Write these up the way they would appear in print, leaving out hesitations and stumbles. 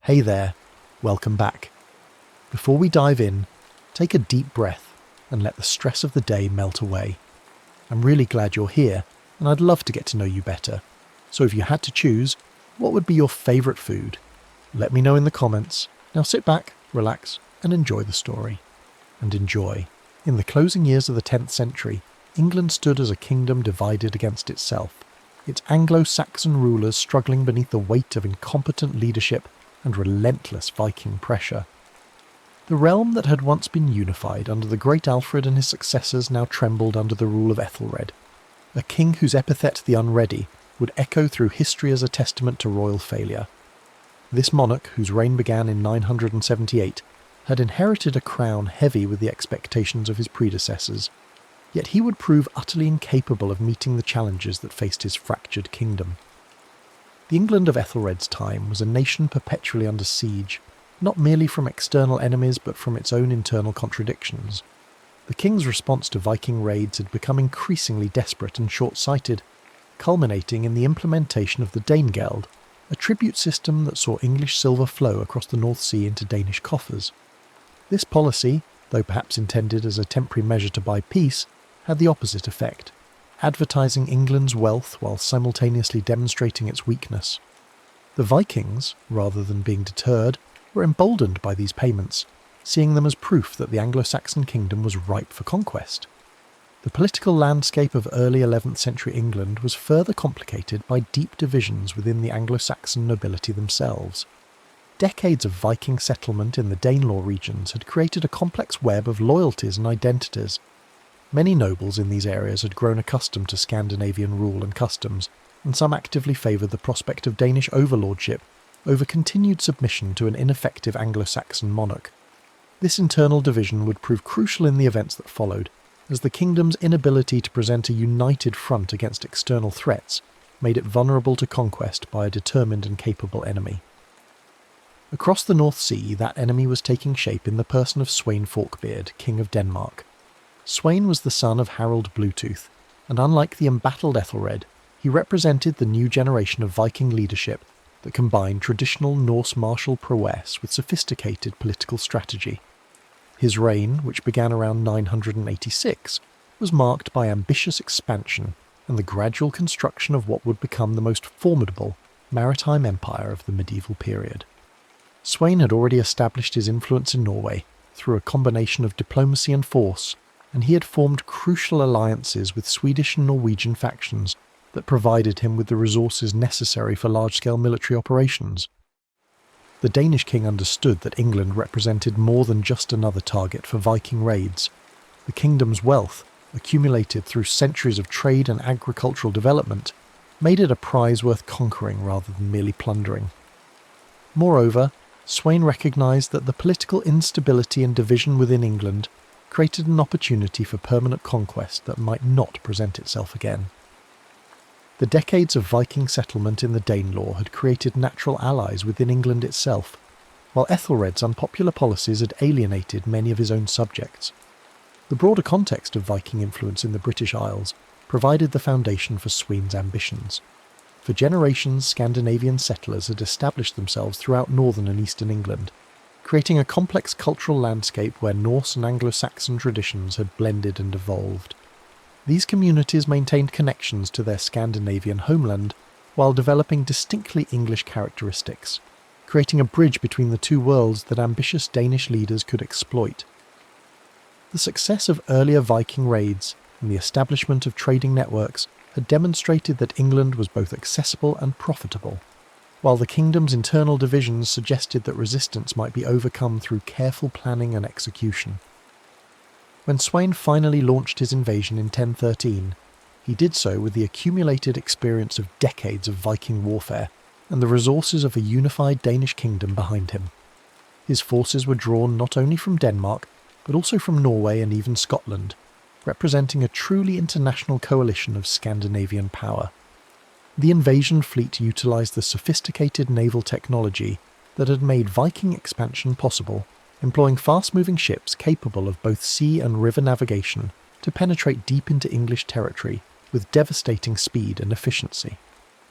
Hey there, welcome back. Before we dive in, take a deep breath and let the stress of the day melt away. I'm really glad you're here, and I'd love to get to know you better. So if you had to choose, what would be your favourite food? Let me know in the comments. Now sit back, relax, and enjoy the story. And enjoy. In the closing years of the 10th century, England stood as a kingdom divided against itself, its Anglo-Saxon rulers struggling beneath the weight of incompetent leadership and relentless Viking pressure. The realm that had once been unified under the great Alfred and his successors now trembled under the rule of Ethelred, a king whose epithet the Unready would echo through history as a testament to royal failure. This monarch, whose reign began in 978, had inherited a crown heavy with the expectations of his predecessors, yet he would prove utterly incapable of meeting the challenges that faced his fractured kingdom. The England of Ethelred's time was a nation perpetually under siege, not merely from external enemies but from its own internal contradictions. The king's response to Viking raids had become increasingly desperate and short-sighted, culminating in the implementation of the Danegeld, a tribute system that saw English silver flow across the North Sea into Danish coffers. This policy, though perhaps intended as a temporary measure to buy peace, had the opposite effect, advertising England's wealth while simultaneously demonstrating its weakness. The Vikings, rather than being deterred, were emboldened by these payments, seeing them as proof that the Anglo-Saxon kingdom was ripe for conquest. The political landscape of early 11th century England was further complicated by deep divisions within the Anglo-Saxon nobility themselves. Decades of Viking settlement in the Danelaw regions had created a complex web of loyalties and identities. Many nobles in these areas had grown accustomed to Scandinavian rule and customs, and some actively favoured the prospect of Danish overlordship over continued submission to an ineffective Anglo-Saxon monarch. This internal division would prove crucial in the events that followed, as the kingdom's inability to present a united front against external threats made it vulnerable to conquest by a determined and capable enemy. Across the North Sea, that enemy was taking shape in the person of Sweyn Forkbeard, King of Denmark. Sweyn was the son of Harold Bluetooth, and unlike the embattled Ethelred, he represented the new generation of Viking leadership that combined traditional Norse martial prowess with sophisticated political strategy. His reign, which began around 986, was marked by ambitious expansion and the gradual construction of what would become the most formidable maritime empire of the medieval period. Sweyn had already established his influence in Norway through a combination of diplomacy and force, and he had formed crucial alliances with Swedish and Norwegian factions that provided him with the resources necessary for large-scale military operations. The Danish king understood that England represented more than just another target for Viking raids. The kingdom's wealth, accumulated through centuries of trade and agricultural development, made it a prize worth conquering rather than merely plundering. Moreover, Sweyn recognised that the political instability and division within England created an opportunity for permanent conquest that might not present itself again. The decades of Viking settlement in the Danelaw had created natural allies within England itself, while Ethelred's unpopular policies had alienated many of his own subjects. The broader context of Viking influence in the British Isles provided the foundation for Sweyn's ambitions. For generations, Scandinavian settlers had established themselves throughout northern and eastern England, creating a complex cultural landscape where Norse and Anglo-Saxon traditions had blended and evolved. These communities maintained connections to their Scandinavian homeland while developing distinctly English characteristics, creating a bridge between the two worlds that ambitious Danish leaders could exploit. The success of earlier Viking raids and the establishment of trading networks had demonstrated that England was both accessible and profitable, while the kingdom's internal divisions suggested that resistance might be overcome through careful planning and execution. When Sweyn finally launched his invasion in 1013, he did so with the accumulated experience of decades of Viking warfare and the resources of a unified Danish kingdom behind him. His forces were drawn not only from Denmark, but also from Norway and even Scotland, representing a truly international coalition of Scandinavian power. The invasion fleet utilised the sophisticated naval technology that had made Viking expansion possible, employing fast-moving ships capable of both sea and river navigation to penetrate deep into English territory with devastating speed and efficiency.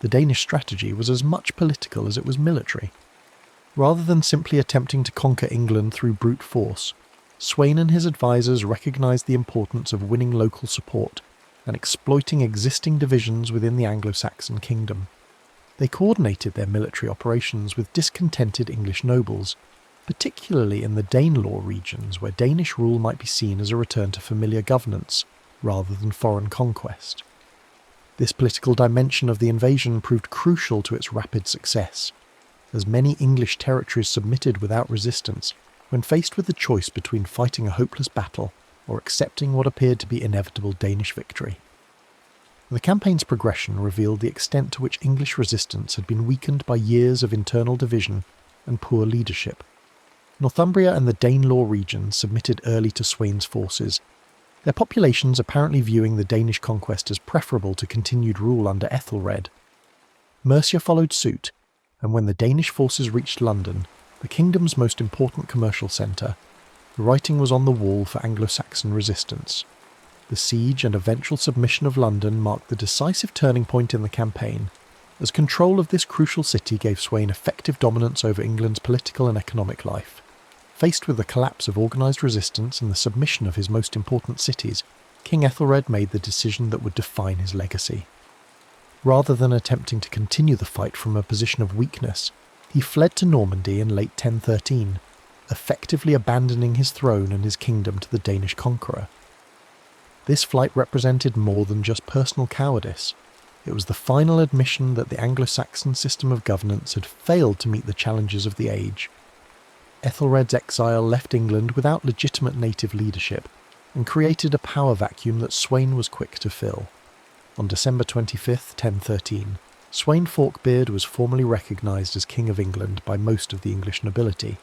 The Danish strategy was as much political as it was military. Rather than simply attempting to conquer England through brute force, Sweyn and his advisors recognised the importance of winning local support and exploiting existing divisions within the Anglo-Saxon kingdom. They coordinated their military operations with discontented English nobles, particularly in the Danelaw regions where Danish rule might be seen as a return to familiar governance rather than foreign conquest. This political dimension of the invasion proved crucial to its rapid success, as many English territories submitted without resistance when faced with the choice between fighting a hopeless battle or accepting what appeared to be inevitable Danish victory. The campaign's progression revealed the extent to which English resistance had been weakened by years of internal division and poor leadership. Northumbria and the Danelaw region submitted early to Sweyn's forces, their populations apparently viewing the Danish conquest as preferable to continued rule under Ethelred. Mercia followed suit, and when the Danish forces reached London, the kingdom's most important commercial centre, the writing was on the wall for Anglo-Saxon resistance. The siege and eventual submission of London marked the decisive turning point in the campaign, as control of this crucial city gave Sweyn effective dominance over England's political and economic life. Faced with the collapse of organised resistance and the submission of his most important cities, King Ethelred made the decision that would define his legacy. Rather than attempting to continue the fight from a position of weakness, he fled to Normandy in late 1013, effectively abandoning his throne and his kingdom to the Danish conqueror. This flight represented more than just personal cowardice. It was the final admission that the Anglo-Saxon system of governance had failed to meet the challenges of the age. Ethelred's exile left England without legitimate native leadership and created a power vacuum that Sweyn was quick to fill. On December 25, 1013, Sweyn Forkbeard was formally recognised as King of England by most of the English nobility.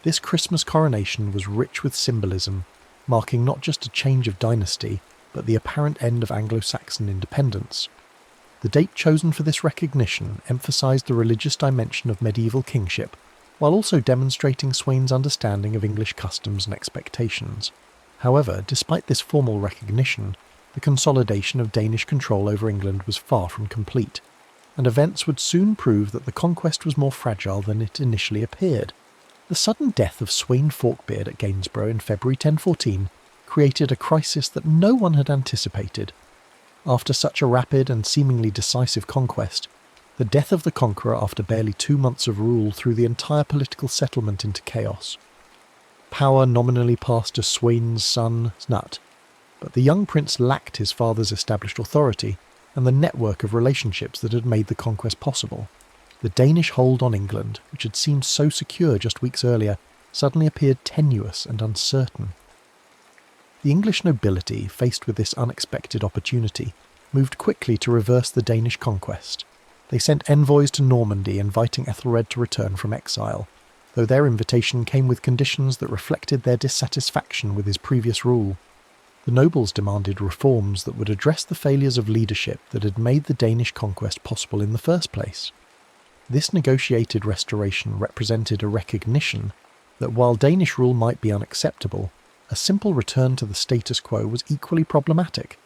This Christmas coronation was rich with symbolism, marking not just a change of dynasty, but the apparent end of Anglo-Saxon independence. The date chosen for this recognition emphasised the religious dimension of medieval kingship, while also demonstrating Sweyn's understanding of English customs and expectations. However, despite this formal recognition, the consolidation of Danish control over England was far from complete, and events would soon prove that the conquest was more fragile than it initially appeared. The sudden death of Sweyn Forkbeard at Gainsborough in February 1014 created a crisis that no one had anticipated. After such a rapid and seemingly decisive conquest, the death of the conqueror after barely 2 months of rule threw the entire political settlement into chaos. Power nominally passed to Sweyn's son Snut, but the young prince lacked his father's established authority and the network of relationships that had made the conquest possible. The Danish hold on England, which had seemed so secure just weeks earlier, suddenly appeared tenuous and uncertain. The English nobility, faced with this unexpected opportunity, moved quickly to reverse the Danish conquest. They sent envoys to Normandy inviting Ethelred to return from exile, though their invitation came with conditions that reflected their dissatisfaction with his previous rule. The nobles demanded reforms that would address the failures of leadership that had made the Danish conquest possible in the first place. This negotiated restoration represented a recognition that while Danish rule might be unacceptable, a simple return to the status quo was equally problematic.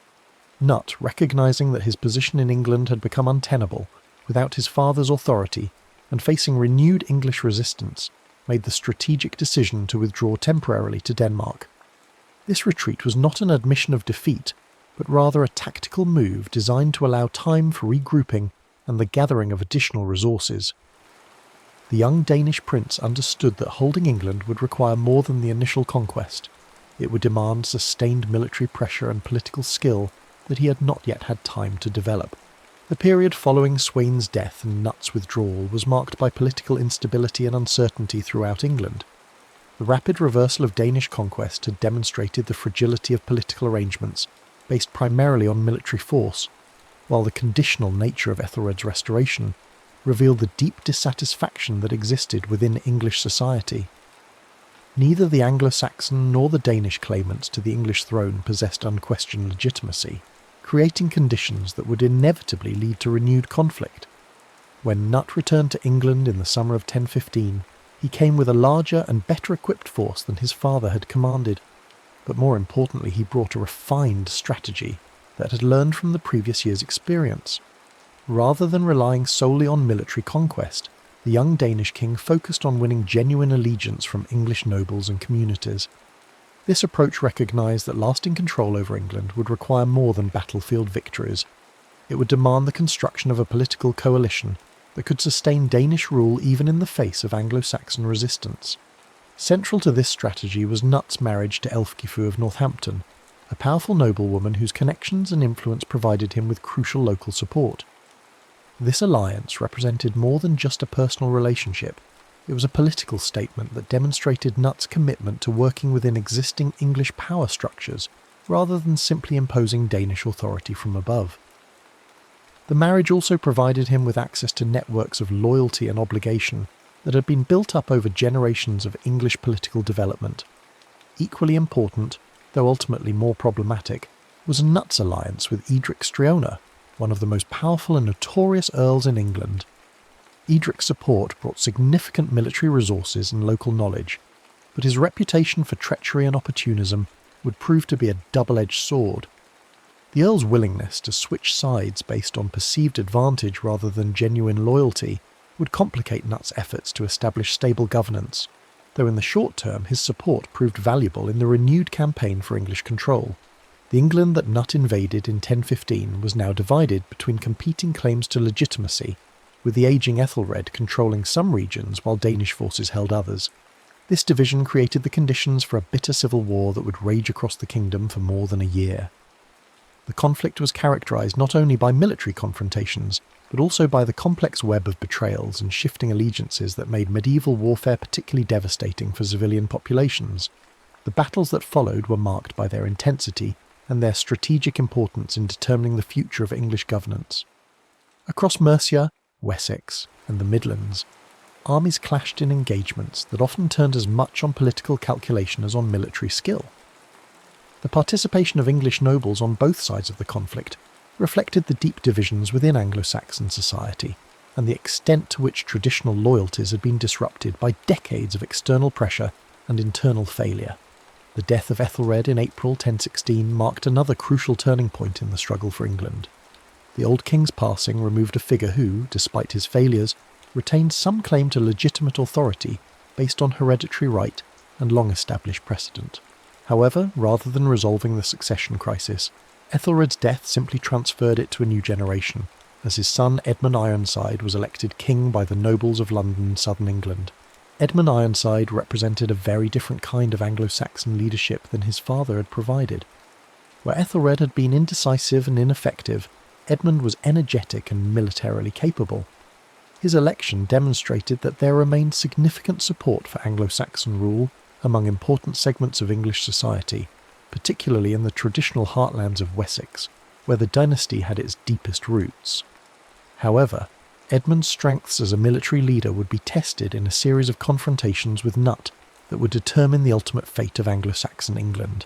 Nut, recognising that his position in England had become untenable without his father's authority and facing renewed English resistance, made the strategic decision to withdraw temporarily to Denmark. This retreat was not an admission of defeat, but rather a tactical move designed to allow time for regrouping and the gathering of additional resources. The young Danish prince understood that holding England would require more than the initial conquest. It would demand sustained military pressure and political skill that he had not yet had time to develop. The period following Sweyn's death and Nut's withdrawal was marked by political instability and uncertainty throughout England. The rapid reversal of Danish conquest had demonstrated the fragility of political arrangements based primarily on military force, while the conditional nature of Ethelred's restoration revealed the deep dissatisfaction that existed within English society. Neither the Anglo-Saxon nor the Danish claimants to the English throne possessed unquestioned legitimacy, creating conditions that would inevitably lead to renewed conflict. When Nut returned to England in the summer of 1015, he came with a larger and better equipped force than his father had commanded, but more importantly he brought a refined strategy that had learned from the previous year's experience. Rather than relying solely on military conquest, the young Danish king focused on winning genuine allegiance from English nobles and communities. This approach recognised that lasting control over England would require more than battlefield victories. It would demand the construction of a political coalition that could sustain Danish rule even in the face of Anglo-Saxon resistance. Central to this strategy was Knut's marriage to Elfgifu of Northampton, a powerful noblewoman whose connections and influence provided him with crucial local support. This alliance represented more than just a personal relationship. It was a political statement that demonstrated Knut's commitment to working within existing English power structures rather than simply imposing Danish authority from above. The marriage also provided him with access to networks of loyalty and obligation that had been built up over generations of English political development. Equally important, though ultimately more problematic, was Knut's alliance with Edric Streona, one of the most powerful and notorious earls in England. Edric's support brought significant military resources and local knowledge, but his reputation for treachery and opportunism would prove to be a double-edged sword. The Earl's willingness to switch sides based on perceived advantage rather than genuine loyalty would complicate Knut's efforts to establish stable governance, though in the short term his support proved valuable in the renewed campaign for English control. The England that Knut invaded in 1015 was now divided between competing claims to legitimacy, with the ageing Ethelred controlling some regions while Danish forces held others. This division created the conditions for a bitter civil war that would rage across the kingdom for more than a year. The conflict was characterised not only by military confrontations, but also by the complex web of betrayals and shifting allegiances that made medieval warfare particularly devastating for civilian populations. The battles that followed were marked by their intensity and their strategic importance in determining the future of English governance. Across Mercia, Wessex, and the Midlands, armies clashed in engagements that often turned as much on political calculation as on military skill. The participation of English nobles on both sides of the conflict reflected the deep divisions within Anglo-Saxon society, and the extent to which traditional loyalties had been disrupted by decades of external pressure and internal failure. The death of Ethelred in April 1016 marked another crucial turning point in the struggle for England. The old king's passing removed a figure who, despite his failures, retained some claim to legitimate authority based on hereditary right and long-established precedent. However, rather than resolving the succession crisis, Ethelred's death simply transferred it to a new generation, as his son Edmund Ironside was elected king by the nobles of London and southern England. Edmund Ironside represented a very different kind of Anglo-Saxon leadership than his father had provided. Where Ethelred had been indecisive and ineffective, Edmund was energetic and militarily capable. His election demonstrated that there remained significant support for Anglo-Saxon rule among important segments of English society, particularly in the traditional heartlands of Wessex, where the dynasty had its deepest roots. However, Edmund's strengths as a military leader would be tested in a series of confrontations with Knut that would determine the ultimate fate of Anglo-Saxon England.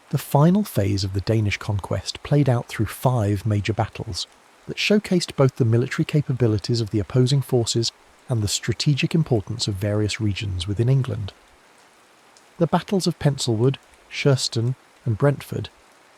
The final phase of the Danish conquest played out through 5 major battles that showcased both the military capabilities of the opposing forces and the strategic importance of various regions within England. The battles of Penselwood, Schurston, and Brentford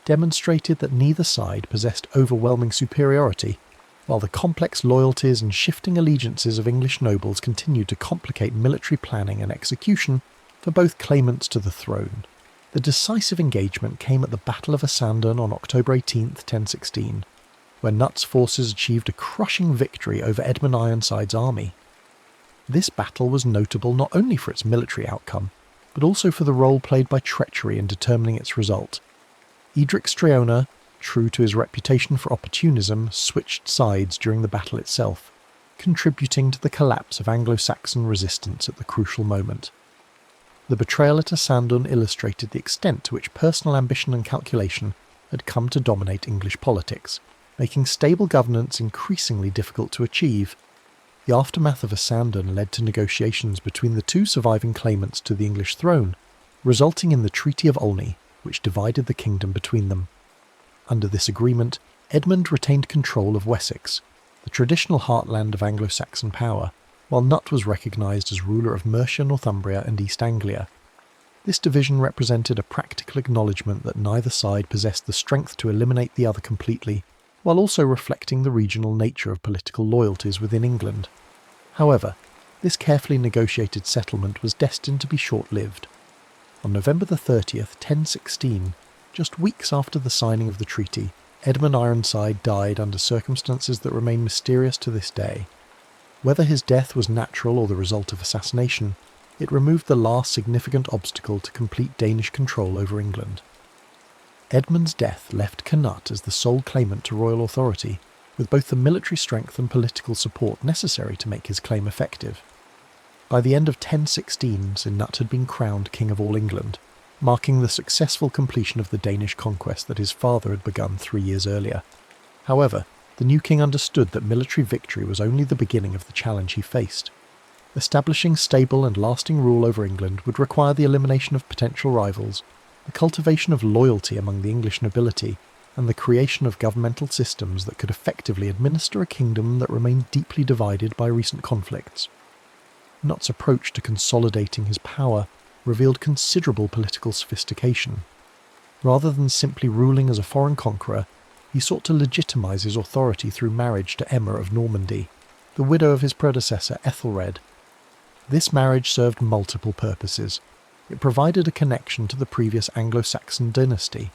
demonstrated that neither side possessed overwhelming superiority, while the complex loyalties and shifting allegiances of English nobles continued to complicate military planning and execution for both claimants to the throne. The decisive engagement came at the Battle of Asandun on October 18, 1016, where Knut's forces achieved a crushing victory over Edmund Ironside's army. This battle was notable not only for its military outcome, but also for the role played by treachery in determining its result. Edric Streona, true to his reputation for opportunism, switched sides during the battle itself, contributing to the collapse of Anglo-Saxon resistance at the crucial moment. The betrayal at Asandun illustrated the extent to which personal ambition and calculation had come to dominate English politics, making stable governance increasingly difficult to achieve. The aftermath of Asandun led to negotiations between the 2 surviving claimants to the English throne, resulting in the Treaty of Olney, which divided the kingdom between them. Under this agreement, Edmund retained control of Wessex, the traditional heartland of Anglo-Saxon power, while Knut was recognised as ruler of Mercia, Northumbria and East Anglia. This division represented a practical acknowledgement that neither side possessed the strength to eliminate the other completely, while also reflecting the regional nature of political loyalties within England. However, this carefully negotiated settlement was destined to be short-lived. On November the 30th, 1016, just weeks after the signing of the treaty, Edmund Ironside died under circumstances that remain mysterious to this day. Whether his death was natural or the result of assassination, it removed the last significant obstacle to complete Danish control over England. Edmund's death left Cnut as the sole claimant to royal authority, with both the military strength and political support necessary to make his claim effective. By the end of 1016, Cnut had been crowned King of all England, marking the successful completion of the Danish conquest that his father had begun 3 years earlier. However, the new king understood that military victory was only the beginning of the challenge he faced. Establishing stable and lasting rule over England would require the elimination of potential rivals, the cultivation of loyalty among the English nobility, and the creation of governmental systems that could effectively administer a kingdom that remained deeply divided by recent conflicts. Cnut's approach to consolidating his power revealed considerable political sophistication. Rather than simply ruling as a foreign conqueror, he sought to legitimize his authority through marriage to Emma of Normandy, the widow of his predecessor Ethelred. This marriage served multiple purposes. It provided a connection to the previous Anglo-Saxon dynasty.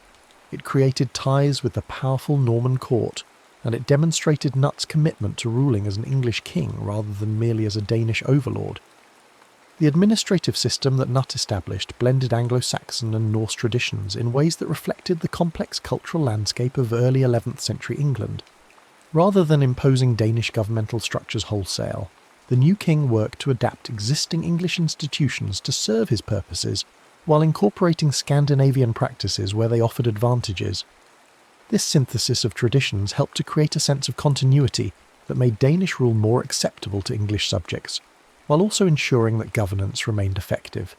It created ties with the powerful Norman court, and it demonstrated Cnut's commitment to ruling as an English king rather than merely as a Danish overlord. The administrative system that Cnut established blended Anglo-Saxon and Norse traditions in ways that reflected the complex cultural landscape of early 11th century England. Rather than imposing Danish governmental structures wholesale, the new king worked to adapt existing English institutions to serve his purposes, while incorporating Scandinavian practices where they offered advantages. This synthesis of traditions helped to create a sense of continuity that made Danish rule more acceptable to English subjects, while also ensuring that governance remained effective.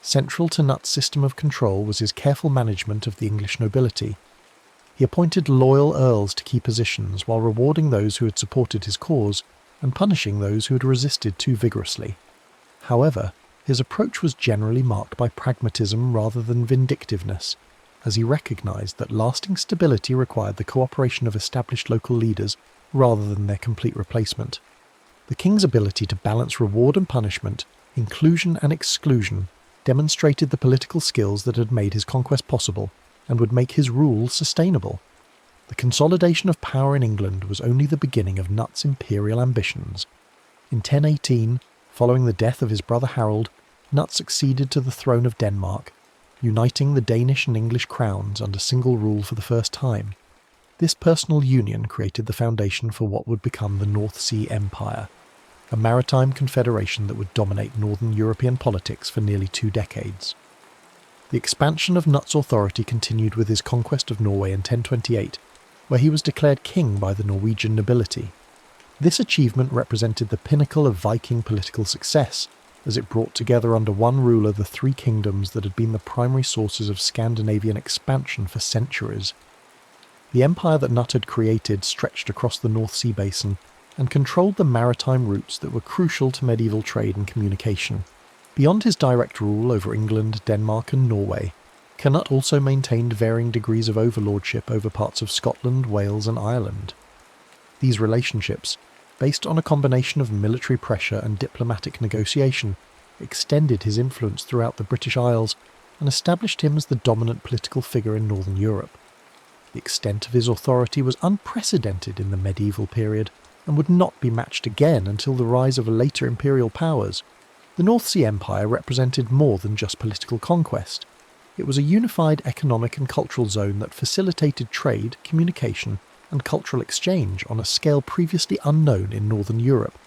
Central to Cnut's system of control was his careful management of the English nobility. He appointed loyal earls to key positions while rewarding those who had supported his cause and punishing those who had resisted too vigorously. However, his approach was generally marked by pragmatism rather than vindictiveness, as he recognised that lasting stability required the cooperation of established local leaders rather than their complete replacement. The king's ability to balance reward and punishment, inclusion and exclusion, demonstrated the political skills that had made his conquest possible and would make his rule sustainable. The consolidation of power in England was only the beginning of Cnut's imperial ambitions. In 1018, following the death of his brother Harold, Cnut succeeded to the throne of Denmark, uniting the Danish and English crowns under single rule for the first time. This personal union created the foundation for what would become the North Sea Empire, a maritime confederation that would dominate northern European politics for nearly 2 decades. The expansion of Cnut's authority continued with his conquest of Norway in 1028, where he was declared king by the Norwegian nobility. This achievement represented the pinnacle of Viking political success, as it brought together under one ruler the 3 kingdoms that had been the primary sources of Scandinavian expansion for centuries. The empire that Cnut had created stretched across the North Sea basin and controlled the maritime routes that were crucial to medieval trade and communication. Beyond his direct rule over England, Denmark and Norway, Cnut also maintained varying degrees of overlordship over parts of Scotland, Wales and Ireland. These relationships, based on a combination of military pressure and diplomatic negotiation, extended his influence throughout the British Isles and established him as the dominant political figure in Northern Europe. The extent of his authority was unprecedented in the medieval period and would not be matched again until the rise of later imperial powers. The North Sea Empire represented more than just political conquest. It was a unified economic and cultural zone that facilitated trade, communication, and cultural exchange on a scale previously unknown in Northern Europe.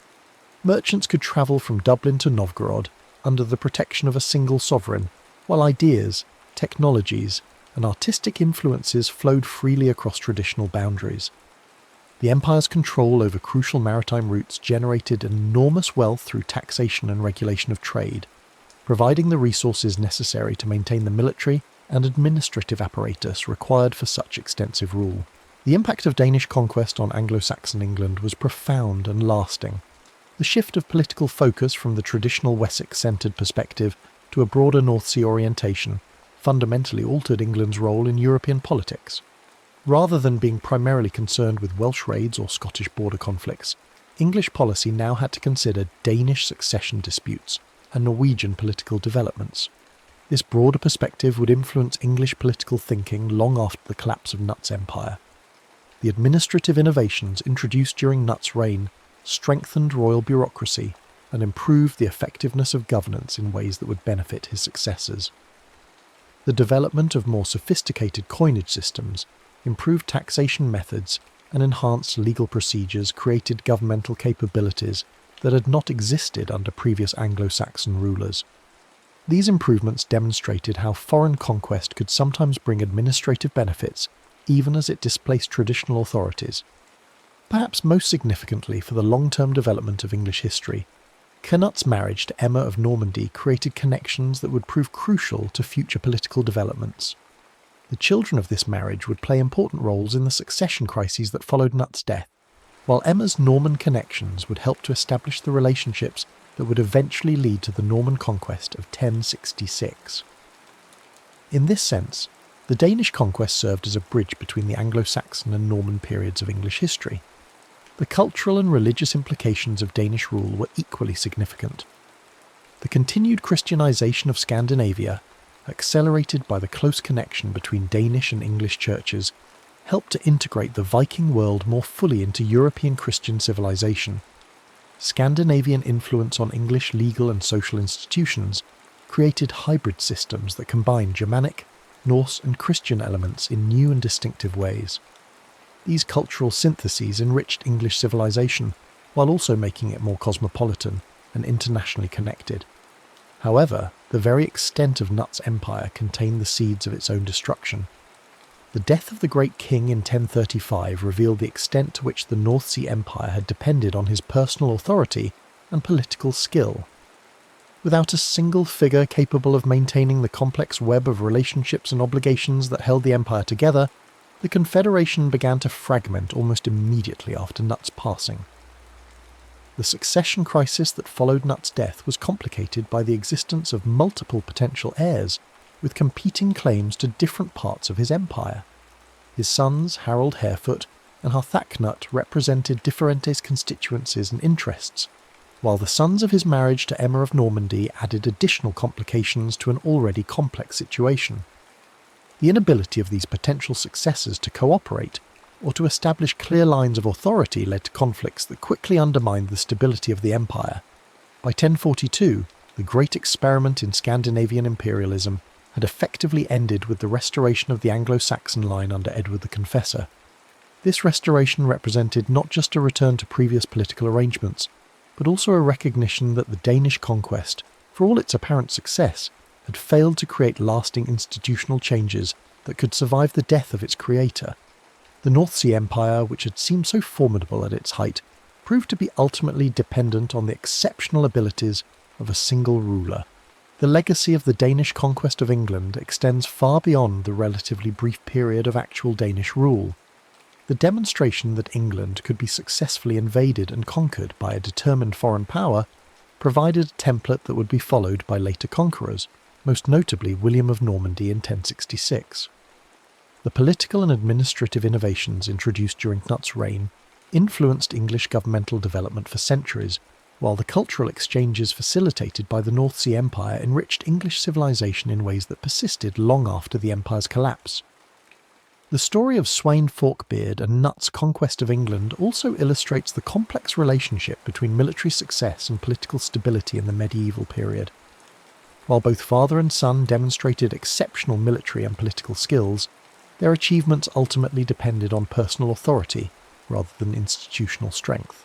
Merchants could travel from Dublin to Novgorod under the protection of a single sovereign, while ideas, technologies, and artistic influences flowed freely across traditional boundaries. The empire's control over crucial maritime routes generated enormous wealth through taxation and regulation of trade, providing the resources necessary to maintain the military and administrative apparatus required for such extensive rule. The impact of Danish conquest on Anglo-Saxon England was profound and lasting. The shift of political focus from the traditional Wessex-centred perspective to a broader North Sea orientation fundamentally altered England's role in European politics. Rather than being primarily concerned with Welsh raids or Scottish border conflicts, English policy now had to consider Danish succession disputes and Norwegian political developments. This broader perspective would influence English political thinking long after the collapse of Knut's empire. The administrative innovations introduced during Knut's reign strengthened royal bureaucracy and improved the effectiveness of governance in ways that would benefit his successors. The development of more sophisticated coinage systems, improved taxation methods, and enhanced legal procedures created governmental capabilities that had not existed under previous Anglo-Saxon rulers. These improvements demonstrated how foreign conquest could sometimes bring administrative benefits even as it displaced traditional authorities. Perhaps most significantly for the long-term development of English history, Knut's marriage to Emma of Normandy created connections that would prove crucial to future political developments. The children of this marriage would play important roles in the succession crises that followed Knut's death, while Emma's Norman connections would help to establish the relationships that would eventually lead to the Norman conquest of 1066. In this sense, the Danish conquest served as a bridge between the Anglo-Saxon and Norman periods of English history. The cultural and religious implications of Danish rule were equally significant. The continued Christianization of Scandinavia, accelerated by the close connection between Danish and English churches, helped to integrate the Viking world more fully into European Christian civilization. Scandinavian influence on English legal and social institutions created hybrid systems that combined Germanic, Norse and Christian elements in new and distinctive ways. These cultural syntheses enriched English civilization, while also making it more cosmopolitan and internationally connected. However, the very extent of Knut's empire contained the seeds of its own destruction. The death of the great king in 1035 revealed the extent to which the North Sea Empire had depended on his personal authority and political skill. Without a single figure capable of maintaining the complex web of relationships and obligations that held the empire together, the Confederation began to fragment almost immediately after Knut's passing. The succession crisis that followed Knut's death was complicated by the existence of multiple potential heirs, with competing claims to different parts of his empire. His sons, Harold Harefoot and Harthacnut, represented differentes constituencies and interests, while the sons of his marriage to Emma of Normandy added additional complications to an already complex situation. The inability of these potential successors to cooperate or to establish clear lines of authority led to conflicts that quickly undermined the stability of the empire. By 1042, the great experiment in Scandinavian imperialism had effectively ended with the restoration of the Anglo-Saxon line under Edward the Confessor. This restoration represented not just a return to previous political arrangements, but also a recognition that the Danish conquest, for all its apparent success, had failed to create lasting institutional changes that could survive the death of its creator. The North Sea Empire, which had seemed so formidable at its height, proved to be ultimately dependent on the exceptional abilities of a single ruler. The legacy of the Danish conquest of England extends far beyond the relatively brief period of actual Danish rule. The demonstration that England could be successfully invaded and conquered by a determined foreign power provided a template that would be followed by later conquerors, most notably William of Normandy in 1066. The political and administrative innovations introduced during Knut's reign influenced English governmental development for centuries, while the cultural exchanges facilitated by the North Sea Empire enriched English civilization in ways that persisted long after the empire's collapse. The story of Sweyn Forkbeard and Knut's conquest of England also illustrates the complex relationship between military success and political stability in the medieval period. While both father and son demonstrated exceptional military and political skills, their achievements ultimately depended on personal authority rather than institutional strength.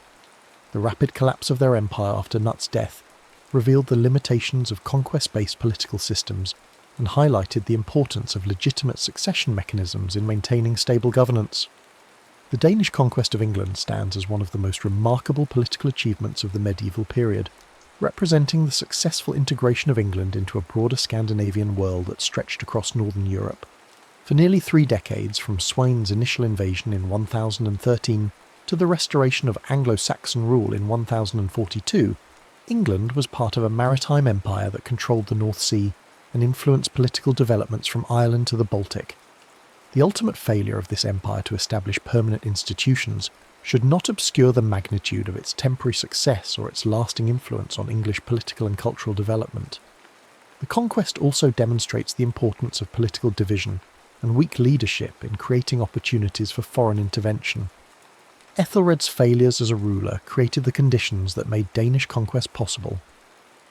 The rapid collapse of their empire after Knut's death revealed the limitations of conquest-based political systems and highlighted the importance of legitimate succession mechanisms in maintaining stable governance. The Danish conquest of England stands as one of the most remarkable political achievements of the medieval period, representing the successful integration of England into a broader Scandinavian world that stretched across northern Europe. For nearly 3 decades, from Sweyn's initial invasion in 1013 to the restoration of Anglo-Saxon rule in 1042, England was part of a maritime empire that controlled the North Sea and influenced political developments from Ireland to the Baltic. The ultimate failure of this empire to establish permanent institutions should not obscure the magnitude of its temporary success or its lasting influence on English political and cultural development. The conquest also demonstrates the importance of political division and weak leadership in creating opportunities for foreign intervention. Ethelred's failures as a ruler created the conditions that made Danish conquest possible,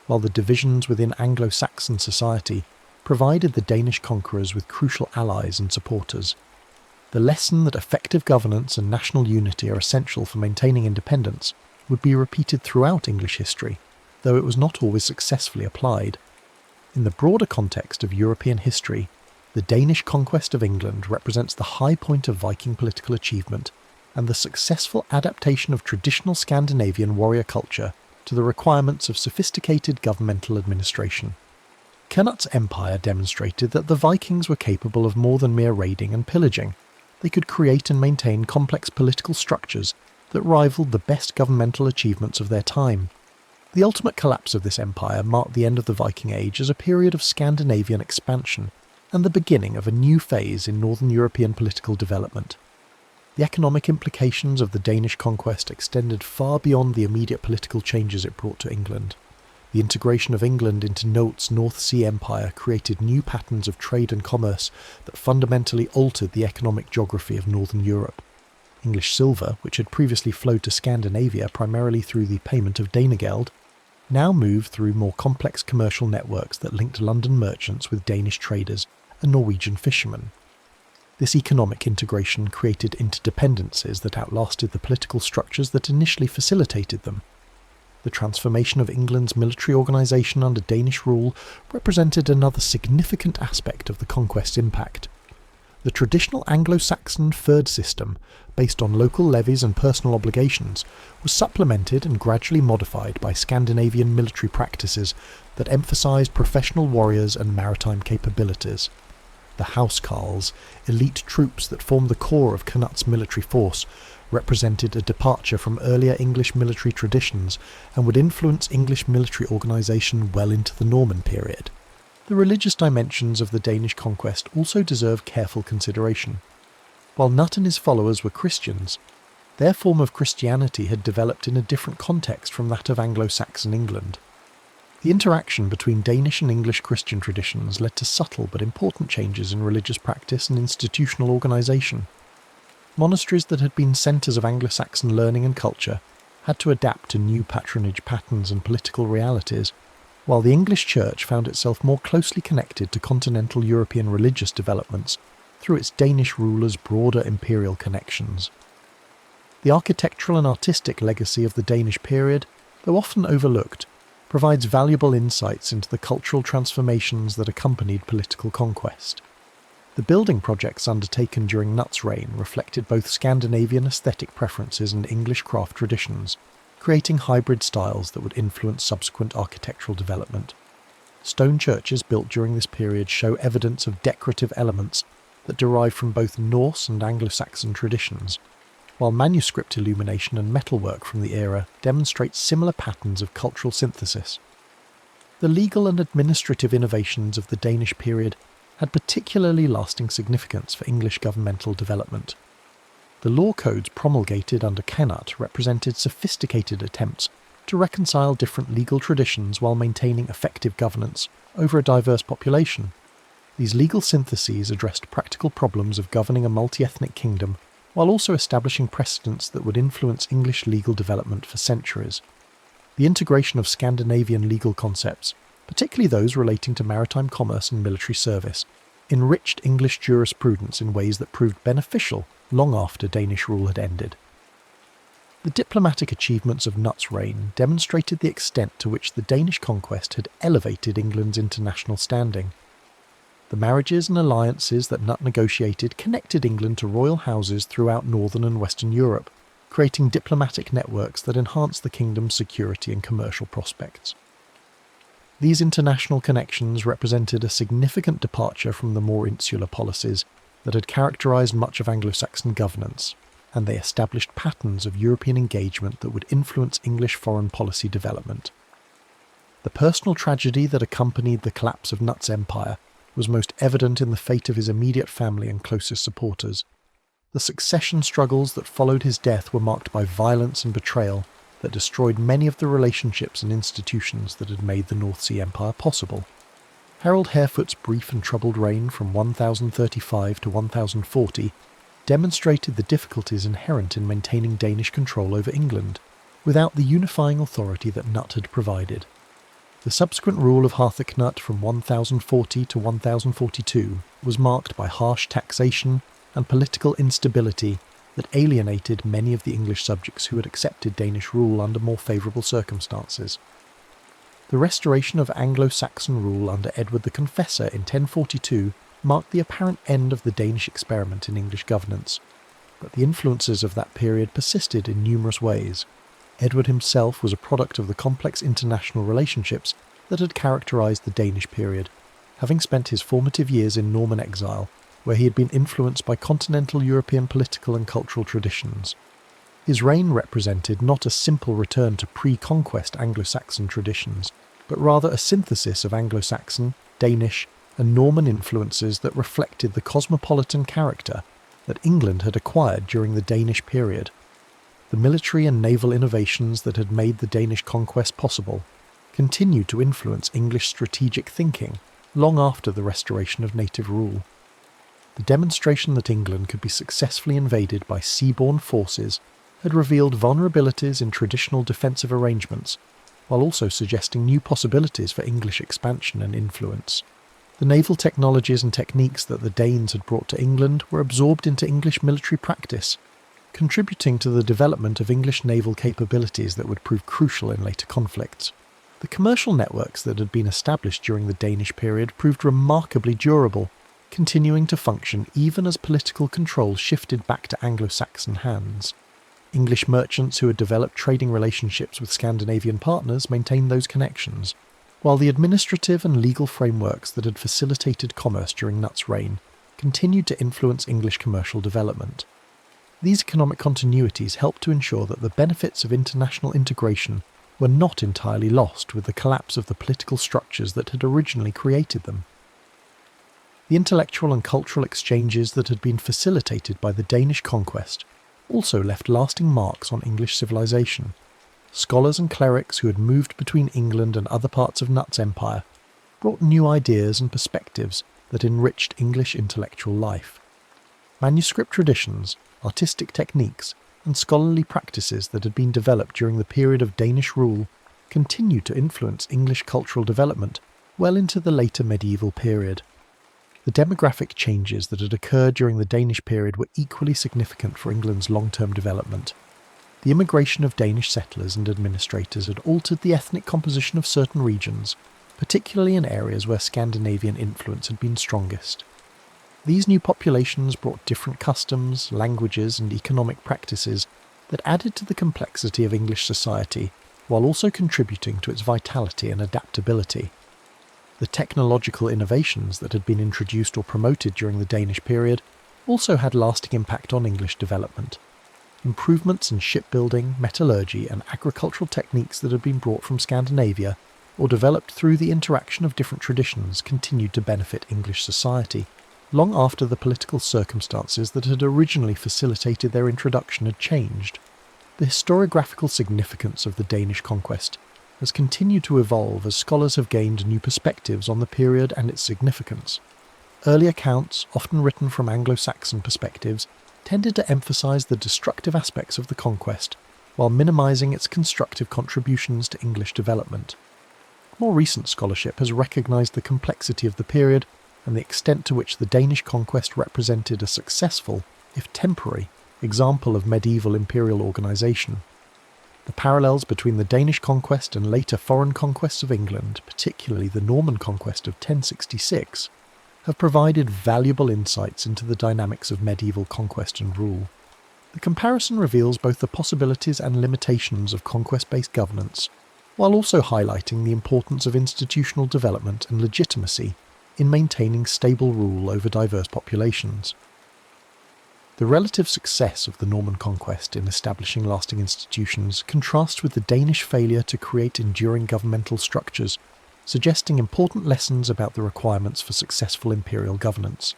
while the divisions within Anglo-Saxon society provided the Danish conquerors with crucial allies and supporters. The lesson that effective governance and national unity are essential for maintaining independence would be repeated throughout English history, though it was not always successfully applied. In the broader context of European history, the Danish conquest of England represents the high point of Viking political achievement and the successful adaptation of traditional Scandinavian warrior culture to the requirements of sophisticated governmental administration. Knut's empire demonstrated that the Vikings were capable of more than mere raiding and pillaging. They could create and maintain complex political structures that rivaled the best governmental achievements of their time. The ultimate collapse of this empire marked the end of the Viking Age as a period of Scandinavian expansion and the beginning of a new phase in Northern European political development. The economic implications of the Danish conquest extended far beyond the immediate political changes it brought to England. The integration of England into Knut's North Sea Empire created new patterns of trade and commerce that fundamentally altered the economic geography of Northern Europe. English silver, which had previously flowed to Scandinavia primarily through the payment of Danegeld, now moved through more complex commercial networks that linked London merchants with Danish traders and Norwegian fishermen. This economic integration created interdependencies that outlasted the political structures that initially facilitated them. The transformation of England's military organisation under Danish rule represented another significant aspect of the conquest's impact. The traditional Anglo-Saxon fyrd system, based on local levies and personal obligations, was supplemented and gradually modified by Scandinavian military practices that emphasised professional warriors and maritime capabilities. The housecarls, elite troops that formed the core of Knut's military force, represented a departure from earlier English military traditions and would influence English military organisation well into the Norman period. The religious dimensions of the Danish conquest also deserve careful consideration. While Knut and his followers were Christians, their form of Christianity had developed in a different context from that of Anglo-Saxon England. The interaction between Danish and English Christian traditions led to subtle but important changes in religious practice and institutional organisation. Monasteries that had been centres of Anglo-Saxon learning and culture had to adapt to new patronage patterns and political realities, while the English Church found itself more closely connected to continental European religious developments through its Danish rulers' broader imperial connections. The architectural and artistic legacy of the Danish period, though often overlooked, provides valuable insights into the cultural transformations that accompanied political conquest. The building projects undertaken during Knut's reign reflected both Scandinavian aesthetic preferences and English craft traditions, creating hybrid styles that would influence subsequent architectural development. Stone churches built during this period show evidence of decorative elements that derive from both Norse and Anglo-Saxon traditions, while manuscript illumination and metalwork from the era demonstrate similar patterns of cultural synthesis. The legal and administrative innovations of the Danish period had particularly lasting significance for English governmental development. The law codes promulgated under Knut represented sophisticated attempts to reconcile different legal traditions while maintaining effective governance over a diverse population. These legal syntheses addressed practical problems of governing a multi-ethnic kingdom while also establishing precedents that would influence English legal development for centuries. The integration of Scandinavian legal concepts, particularly those relating to maritime commerce and military service, enriched English jurisprudence in ways that proved beneficial long after Danish rule had ended. The diplomatic achievements of Knut's reign demonstrated the extent to which the Danish conquest had elevated England's international standing. The marriages and alliances that Knut negotiated connected England to royal houses throughout northern and western Europe, creating diplomatic networks that enhanced the kingdom's security and commercial prospects. These international connections represented a significant departure from the more insular policies that had characterised much of Anglo-Saxon governance, and they established patterns of European engagement that would influence English foreign policy development. The personal tragedy that accompanied the collapse of Knut's empire was most evident in the fate of his immediate family and closest supporters. The succession struggles that followed his death were marked by violence and betrayal that destroyed many of the relationships and institutions that had made the North Sea Empire possible. Harold Harefoot's brief and troubled reign from 1035 to 1040 demonstrated the difficulties inherent in maintaining Danish control over England, without the unifying authority that Knut had provided. The subsequent rule of Harthacnut from 1040 to 1042 was marked by harsh taxation and political instability that alienated many of the English subjects who had accepted Danish rule under more favourable circumstances. The restoration of Anglo-Saxon rule under Edward the Confessor in 1042 marked the apparent end of the Danish experiment in English governance, but the influences of that period persisted in numerous ways. Edward himself was a product of the complex international relationships that had characterised the Danish period, having spent his formative years in Norman exile, where he had been influenced by continental European political and cultural traditions. His reign represented not a simple return to pre-conquest Anglo-Saxon traditions, but rather a synthesis of Anglo-Saxon, Danish, and Norman influences that reflected the cosmopolitan character that England had acquired during the Danish period. The military and naval innovations that had made the Danish conquest possible continued to influence English strategic thinking long after the restoration of native rule. The demonstration that England could be successfully invaded by seaborne forces had revealed vulnerabilities in traditional defensive arrangements, while also suggesting new possibilities for English expansion and influence. The naval technologies and techniques that the Danes had brought to England were absorbed into English military practice, contributing to the development of English naval capabilities that would prove crucial in later conflicts. The commercial networks that had been established during the Danish period proved remarkably durable, continuing to function even as political control shifted back to Anglo-Saxon hands. English merchants who had developed trading relationships with Scandinavian partners maintained those connections, while the administrative and legal frameworks that had facilitated commerce during Knut's reign continued to influence English commercial development. These economic continuities helped to ensure that the benefits of international integration were not entirely lost with the collapse of the political structures that had originally created them. The intellectual and cultural exchanges that had been facilitated by the Danish conquest also left lasting marks on English civilization. Scholars and clerics who had moved between England and other parts of Knut's empire brought new ideas and perspectives that enriched English intellectual life. Manuscript traditions, artistic techniques, and scholarly practices that had been developed during the period of Danish rule continued to influence English cultural development well into the later medieval period. The demographic changes that had occurred during the Danish period were equally significant for England's long-term development. The immigration of Danish settlers and administrators had altered the ethnic composition of certain regions, particularly in areas where Scandinavian influence had been strongest. These new populations brought different customs, languages, and economic practices that added to the complexity of English society, while also contributing to its vitality and adaptability. The technological innovations that had been introduced or promoted during the Danish period also had lasting impact on English development. Improvements in shipbuilding, metallurgy, and agricultural techniques that had been brought from Scandinavia or developed through the interaction of different traditions continued to benefit English society, long after the political circumstances that had originally facilitated their introduction had changed. The historiographical significance of the Danish conquest has continued to evolve as scholars have gained new perspectives on the period and its significance. Early accounts, often written from Anglo-Saxon perspectives, tended to emphasise the destructive aspects of the conquest, while minimising its constructive contributions to English development. More recent scholarship has recognised the complexity of the period and the extent to which the Danish conquest represented a successful, if temporary, example of medieval imperial organisation. The parallels between the Danish conquest and later foreign conquests of England, particularly the Norman conquest of 1066, have provided valuable insights into the dynamics of medieval conquest and rule. The comparison reveals both the possibilities and limitations of conquest-based governance, while also highlighting the importance of institutional development and legitimacy in maintaining stable rule over diverse populations. The relative success of the Norman conquest in establishing lasting institutions contrasts with the Danish failure to create enduring governmental structures, suggesting important lessons about the requirements for successful imperial governance.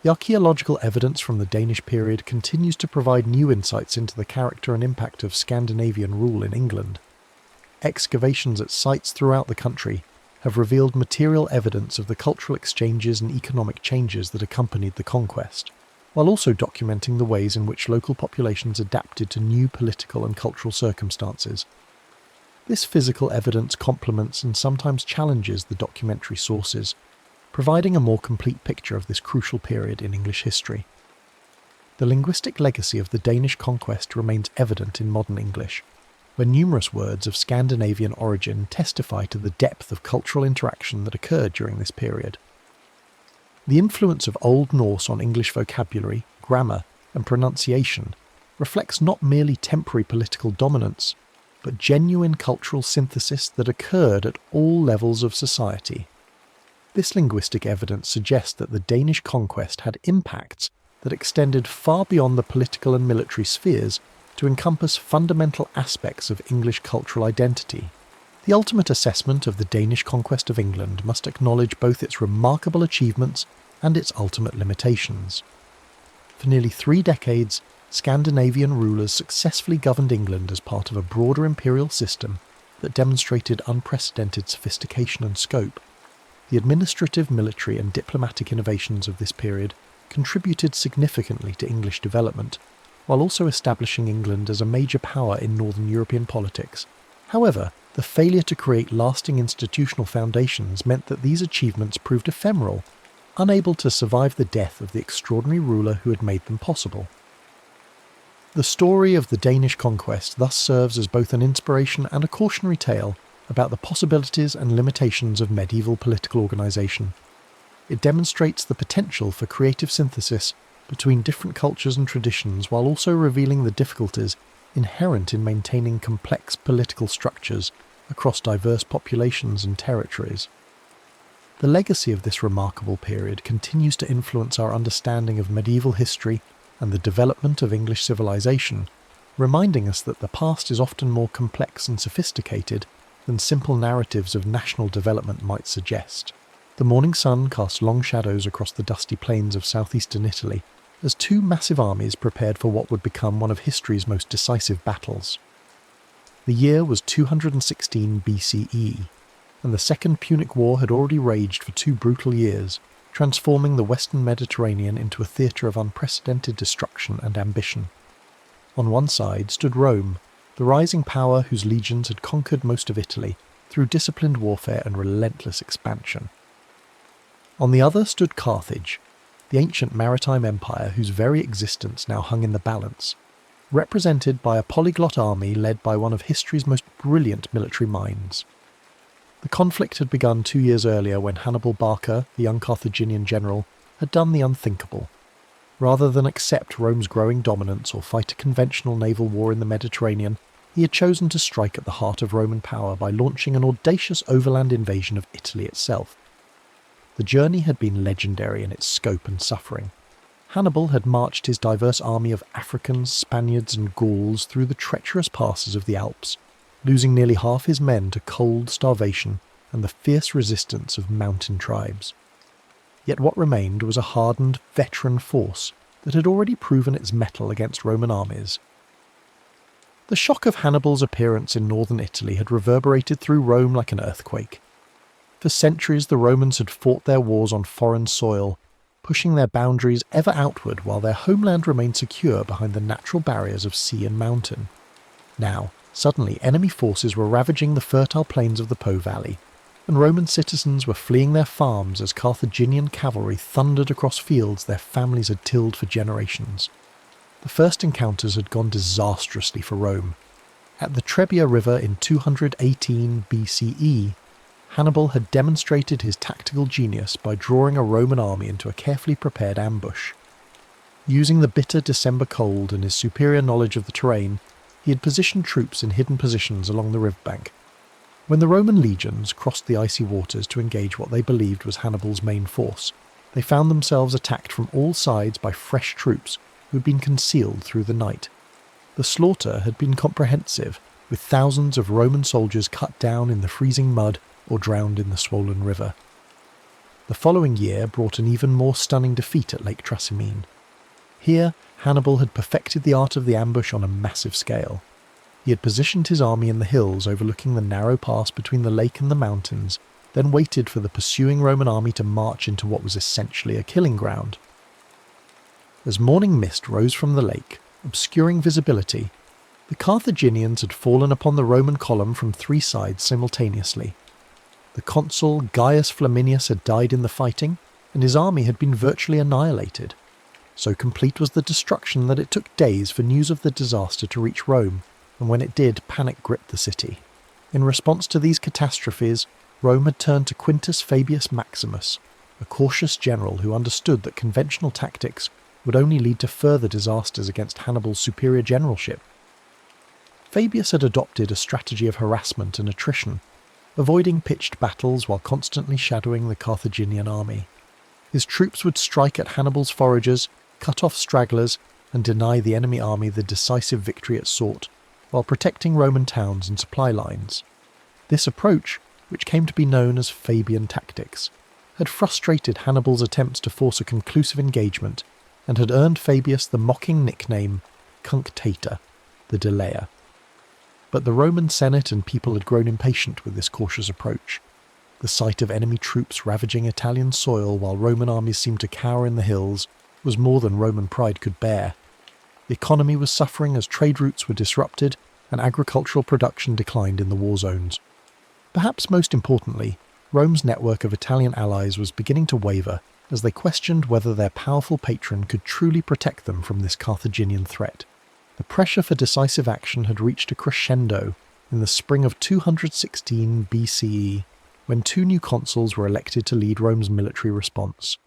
The archaeological evidence from the Danish period continues to provide new insights into the character and impact of Scandinavian rule in England. Excavations at sites throughout the country have revealed material evidence of the cultural exchanges and economic changes that accompanied the conquest, while also documenting the ways in which local populations adapted to new political and cultural circumstances. This physical evidence complements and sometimes challenges the documentary sources, providing a more complete picture of this crucial period in English history. The linguistic legacy of the Danish conquest remains evident in modern English, where numerous words of Scandinavian origin testify to the depth of cultural interaction that occurred during this period. The influence of Old Norse on English vocabulary, grammar, and pronunciation reflects not merely temporary political dominance, but genuine cultural synthesis that occurred at all levels of society. This linguistic evidence suggests that the Danish conquest had impacts that extended far beyond the political and military spheres to encompass fundamental aspects of English cultural identity. The ultimate assessment of the Danish conquest of England must acknowledge both its remarkable achievements and its ultimate limitations. For nearly 3 decades, Scandinavian rulers successfully governed England as part of a broader imperial system that demonstrated unprecedented sophistication and scope. The administrative, military and diplomatic innovations of this period contributed significantly to English development, while also establishing England as a major power in Northern European politics. However, the failure to create lasting institutional foundations meant that these achievements proved ephemeral, unable to survive the death of the extraordinary ruler who had made them possible. The story of the Danish conquest thus serves as both an inspiration and a cautionary tale about the possibilities and limitations of medieval political organisation. It demonstrates the potential for creative synthesis between different cultures and traditions, while also revealing the difficulties inherent in maintaining complex political structures across diverse populations and territories. The legacy of this remarkable period continues to influence our understanding of medieval history and the development of English civilization, reminding us that the past is often more complex and sophisticated than simple narratives of national development might suggest. The morning sun cast long shadows across the dusty plains of southeastern Italy as 2 massive armies prepared for what would become one of history's most decisive battles. The year was 216 BCE, and the Second Punic War had already raged for 2 brutal years, transforming the Western Mediterranean into a theatre of unprecedented destruction and ambition. On one side stood Rome, the rising power whose legions had conquered most of Italy through disciplined warfare and relentless expansion. On the other stood Carthage, the ancient maritime empire whose very existence now hung in the balance, represented by a polyglot army led by one of history's most brilliant military minds. The conflict had begun 2 years earlier when Hannibal Barca, the young Carthaginian general, had done the unthinkable. Rather than accept Rome's growing dominance or fight a conventional naval war in the Mediterranean, he had chosen to strike at the heart of Roman power by launching an audacious overland invasion of Italy itself. The journey had been legendary in its scope and suffering. Hannibal had marched his diverse army of Africans, Spaniards and Gauls through the treacherous passes of the Alps, losing nearly half his men to cold, starvation and the fierce resistance of mountain tribes. Yet what remained was a hardened, veteran force that had already proven its mettle against Roman armies. The shock of Hannibal's appearance in northern Italy had reverberated through Rome like an earthquake. For centuries the Romans had fought their wars on foreign soil, pushing their boundaries ever outward while their homeland remained secure behind the natural barriers of sea and mountain. Now, suddenly enemy forces were ravaging the fertile plains of the Po Valley, and Roman citizens were fleeing their farms as Carthaginian cavalry thundered across fields their families had tilled for generations. The first encounters had gone disastrously for Rome. At the Trebia River in 218 BCE, Hannibal had demonstrated his tactical genius by drawing a Roman army into a carefully prepared ambush. Using the bitter December cold and his superior knowledge of the terrain, he had positioned troops in hidden positions along the riverbank. When the Roman legions crossed the icy waters to engage what they believed was Hannibal's main force, they found themselves attacked from all sides by fresh troops who had been concealed through the night. The slaughter had been comprehensive, with thousands of Roman soldiers cut down in the freezing mud or drowned in the swollen river. The following year brought an even more stunning defeat at Lake Trasimene. Here, Hannibal had perfected the art of the ambush on a massive scale. He had positioned his army in the hills overlooking the narrow pass between the lake and the mountains, then waited for the pursuing Roman army to march into what was essentially a killing ground. As morning mist rose from the lake, obscuring visibility, the Carthaginians had fallen upon the Roman column from 3 sides simultaneously. The consul Gaius Flaminius had died in the fighting, and his army had been virtually annihilated. So complete was the destruction that it took days for news of the disaster to reach Rome, and when it did, panic gripped the city. In response to these catastrophes, Rome had turned to Quintus Fabius Maximus, a cautious general who understood that conventional tactics would only lead to further disasters against Hannibal's superior generalship. Fabius had adopted a strategy of harassment and attrition, avoiding pitched battles while constantly shadowing the Carthaginian army. His troops would strike at Hannibal's foragers, cut off stragglers, and deny the enemy army the decisive victory it sought, while protecting Roman towns and supply lines. This approach, which came to be known as Fabian tactics, had frustrated Hannibal's attempts to force a conclusive engagement, and had earned Fabius the mocking nickname Cunctator, the delayer. But the Roman Senate and people had grown impatient with this cautious approach. The sight of enemy troops ravaging Italian soil while Roman armies seemed to cower in the hills was more than Roman pride could bear. The economy was suffering as trade routes were disrupted and agricultural production declined in the war zones. Perhaps most importantly, Rome's network of Italian allies was beginning to waver as they questioned whether their powerful patron could truly protect them from this Carthaginian threat. The pressure for decisive action had reached a crescendo in the spring of 216 BCE, when 2 new consuls were elected to lead Rome's military response.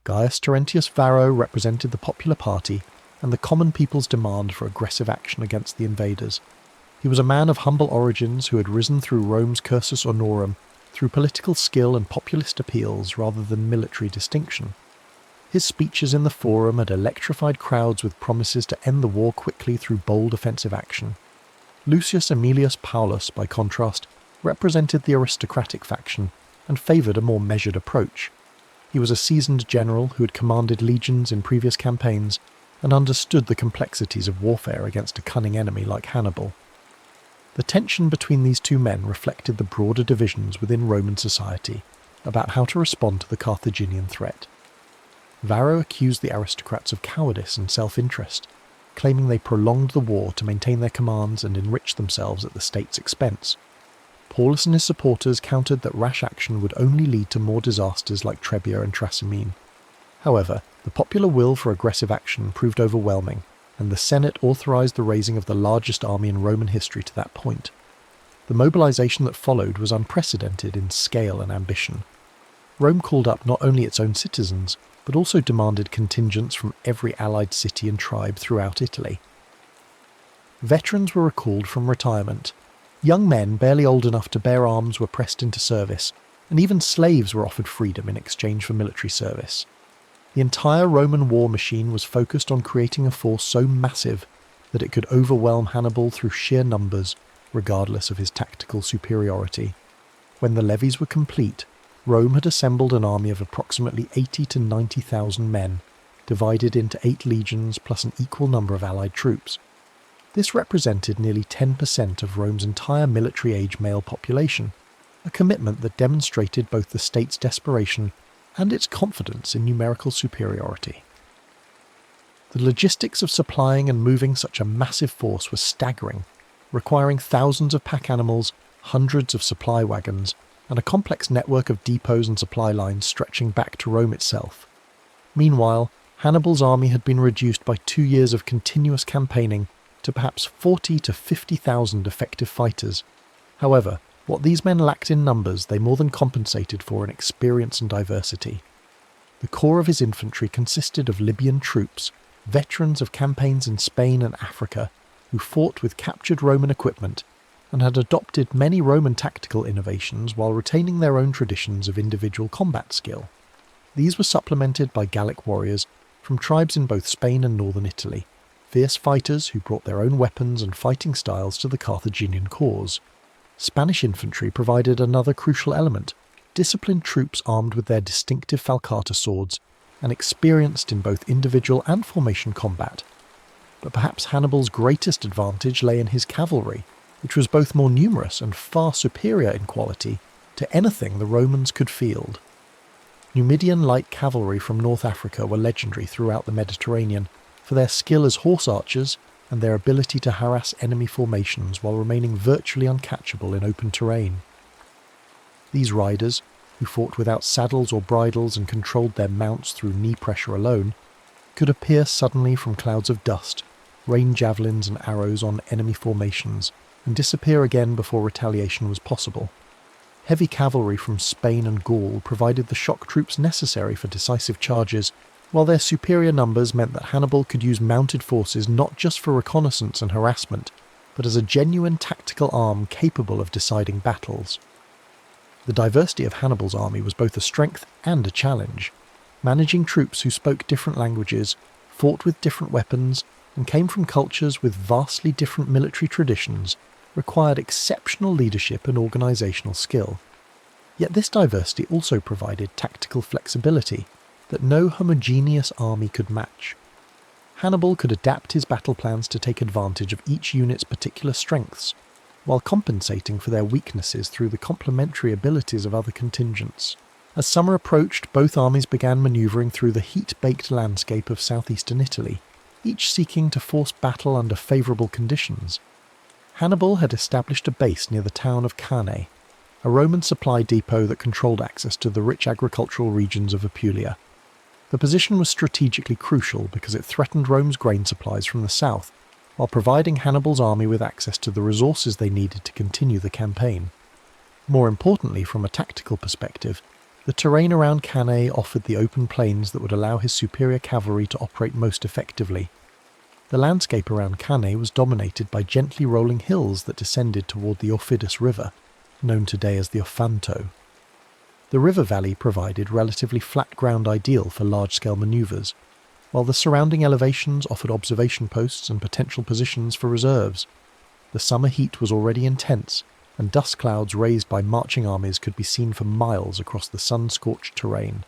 Gaius Terentius Varro represented the popular party and the common people's demand for aggressive action against the invaders. He was a man of humble origins who had risen through Rome's cursus honorum through political skill and populist appeals rather than military distinction. His speeches in the Forum had electrified crowds with promises to end the war quickly through bold offensive action. Lucius Aemilius Paulus, by contrast, represented the aristocratic faction and favoured a more measured approach. He was a seasoned general who had commanded legions in previous campaigns and understood the complexities of warfare against a cunning enemy like Hannibal. The tension between these 2 men reflected the broader divisions within Roman society about how to respond to the Carthaginian threat. Varro accused the aristocrats of cowardice and self-interest, claiming they prolonged the war to maintain their commands and enrich themselves at the state's expense. Paulus and his supporters countered that rash action would only lead to more disasters like Trebia and Trasimene. However, the popular will for aggressive action proved overwhelming, and the Senate authorized the raising of the largest army in Roman history to that point. The mobilization that followed was unprecedented in scale and ambition. Rome called up not only its own citizens, but also demanded contingents from every allied city and tribe throughout Italy. Veterans were recalled from retirement. Young men barely old enough to bear arms were pressed into service, and even slaves were offered freedom in exchange for military service. The entire Roman war machine was focused on creating a force so massive that it could overwhelm Hannibal through sheer numbers, regardless of his tactical superiority. When the levies were complete, Rome had assembled an army of approximately 80 to 90,000 men, divided into 8 legions plus an equal number of allied troops. This represented nearly 10% of Rome's entire military-age male population, a commitment that demonstrated both the state's desperation and its confidence in numerical superiority. The logistics of supplying and moving such a massive force was staggering, requiring thousands of pack animals, hundreds of supply wagons, and a complex network of depots and supply lines stretching back to Rome itself. Meanwhile, Hannibal's army had been reduced by 2 years of continuous campaigning to perhaps 40 to 50,000 effective fighters. However, what these men lacked in numbers they more than compensated for in experience and diversity. The core of his infantry consisted of Libyan troops, veterans of campaigns in Spain and Africa, who fought with captured Roman equipment and had adopted many Roman tactical innovations while retaining their own traditions of individual combat skill. These were supplemented by Gallic warriors from tribes in both Spain and northern Italy, fierce fighters who brought their own weapons and fighting styles to the Carthaginian cause. Spanish infantry provided another crucial element, disciplined troops armed with their distinctive falcata swords and experienced in both individual and formation combat. But perhaps Hannibal's greatest advantage lay in his cavalry, which was both more numerous and far superior in quality to anything the Romans could field. Numidian light cavalry from North Africa were legendary throughout the Mediterranean for their skill as horse archers and their ability to harass enemy formations while remaining virtually uncatchable in open terrain. These riders, who fought without saddles or bridles and controlled their mounts through knee pressure alone, could appear suddenly from clouds of dust, rain javelins and arrows on enemy formations, and disappear again before retaliation was possible. Heavy cavalry from Spain and Gaul provided the shock troops necessary for decisive charges, while their superior numbers meant that Hannibal could use mounted forces not just for reconnaissance and harassment, but as a genuine tactical arm capable of deciding battles. The diversity of Hannibal's army was both a strength and a challenge. Managing troops who spoke different languages, fought with different weapons, and came from cultures with vastly different military traditions required exceptional leadership and organisational skill. Yet this diversity also provided tactical flexibility that no homogeneous army could match. Hannibal could adapt his battle plans to take advantage of each unit's particular strengths, while compensating for their weaknesses through the complementary abilities of other contingents. As summer approached, both armies began manoeuvring through the heat-baked landscape of southeastern Italy, each seeking to force battle under favourable conditions. Hannibal had established a base near the town of Cannae, a Roman supply depot that controlled access to the rich agricultural regions of Apulia. The position was strategically crucial because it threatened Rome's grain supplies from the south, while providing Hannibal's army with access to the resources they needed to continue the campaign. More importantly, from a tactical perspective, the terrain around Cannae offered the open plains that would allow his superior cavalry to operate most effectively. The landscape around Cannae was dominated by gently rolling hills that descended toward the Aufidus River, known today as the Ofanto. The river valley provided relatively flat ground ideal for large-scale manoeuvres, while the surrounding elevations offered observation posts and potential positions for reserves. The summer heat was already intense, and dust clouds raised by marching armies could be seen for miles across the sun-scorched terrain.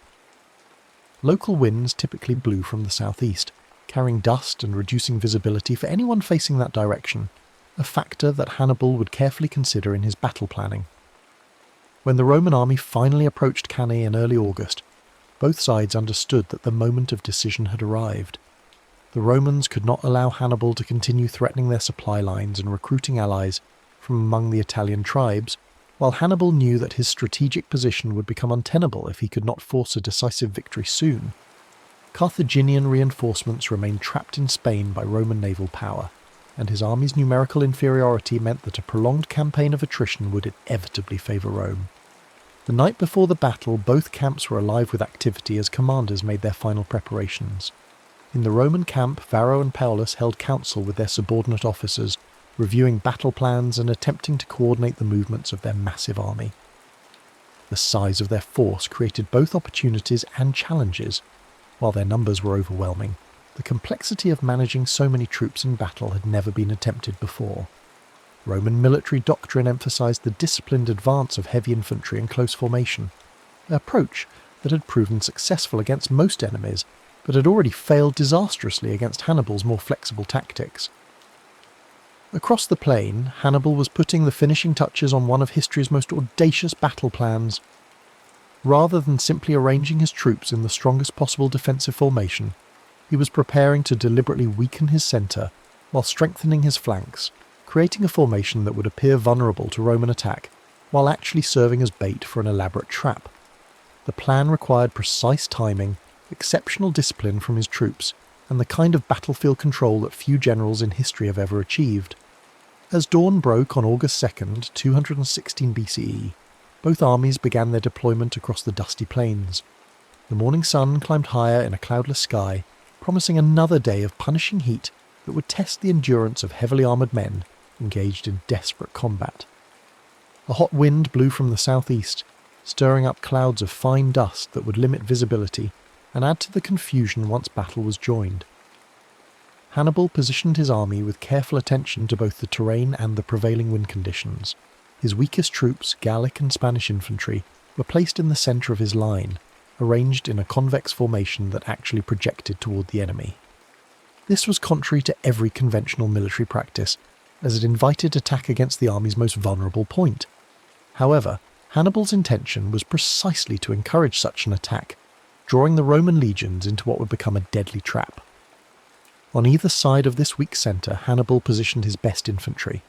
Local winds typically blew from the southeast, carrying dust and reducing visibility for anyone facing that direction, a factor that Hannibal would carefully consider in his battle planning. When the Roman army finally approached Cannae in early August, both sides understood that the moment of decision had arrived. The Romans could not allow Hannibal to continue threatening their supply lines and recruiting allies from among the Italian tribes, while Hannibal knew that his strategic position would become untenable if he could not force a decisive victory soon. Carthaginian reinforcements remained trapped in Spain by Roman naval power, and his army's numerical inferiority meant that a prolonged campaign of attrition would inevitably favour Rome. The night before the battle, both camps were alive with activity as commanders made their final preparations. In the Roman camp, Varro and Paulus held council with their subordinate officers, reviewing battle plans and attempting to coordinate the movements of their massive army. The size of their force created both opportunities and challenges. While their numbers were overwhelming, the complexity of managing so many troops in battle had never been attempted before. Roman military doctrine emphasized the disciplined advance of heavy infantry in close formation, an approach that had proven successful against most enemies, but had already failed disastrously against Hannibal's more flexible tactics. Across the plain, Hannibal was putting the finishing touches on one of history's most audacious battle plans. Rather than simply arranging his troops in the strongest possible defensive formation, he was preparing to deliberately weaken his centre while strengthening his flanks, creating a formation that would appear vulnerable to Roman attack while actually serving as bait for an elaborate trap. The plan required precise timing, exceptional discipline from his troops, and the kind of battlefield control that few generals in history have ever achieved. As dawn broke on August 2nd, 216 BCE, both armies began their deployment across the dusty plains. The morning sun climbed higher in a cloudless sky, promising another day of punishing heat that would test the endurance of heavily armoured men engaged in desperate combat. A hot wind blew from the southeast, stirring up clouds of fine dust that would limit visibility and add to the confusion once battle was joined. Hannibal positioned his army with careful attention to both the terrain and the prevailing wind conditions. His weakest troops, Gallic and Spanish infantry, were placed in the centre of his line, arranged in a convex formation that actually projected toward the enemy. This was contrary to every conventional military practice, as it invited attack against the army's most vulnerable point. However, Hannibal's intention was precisely to encourage such an attack, drawing the Roman legions into what would become a deadly trap. On either side of this weak centre, Hannibal positioned his best infantry,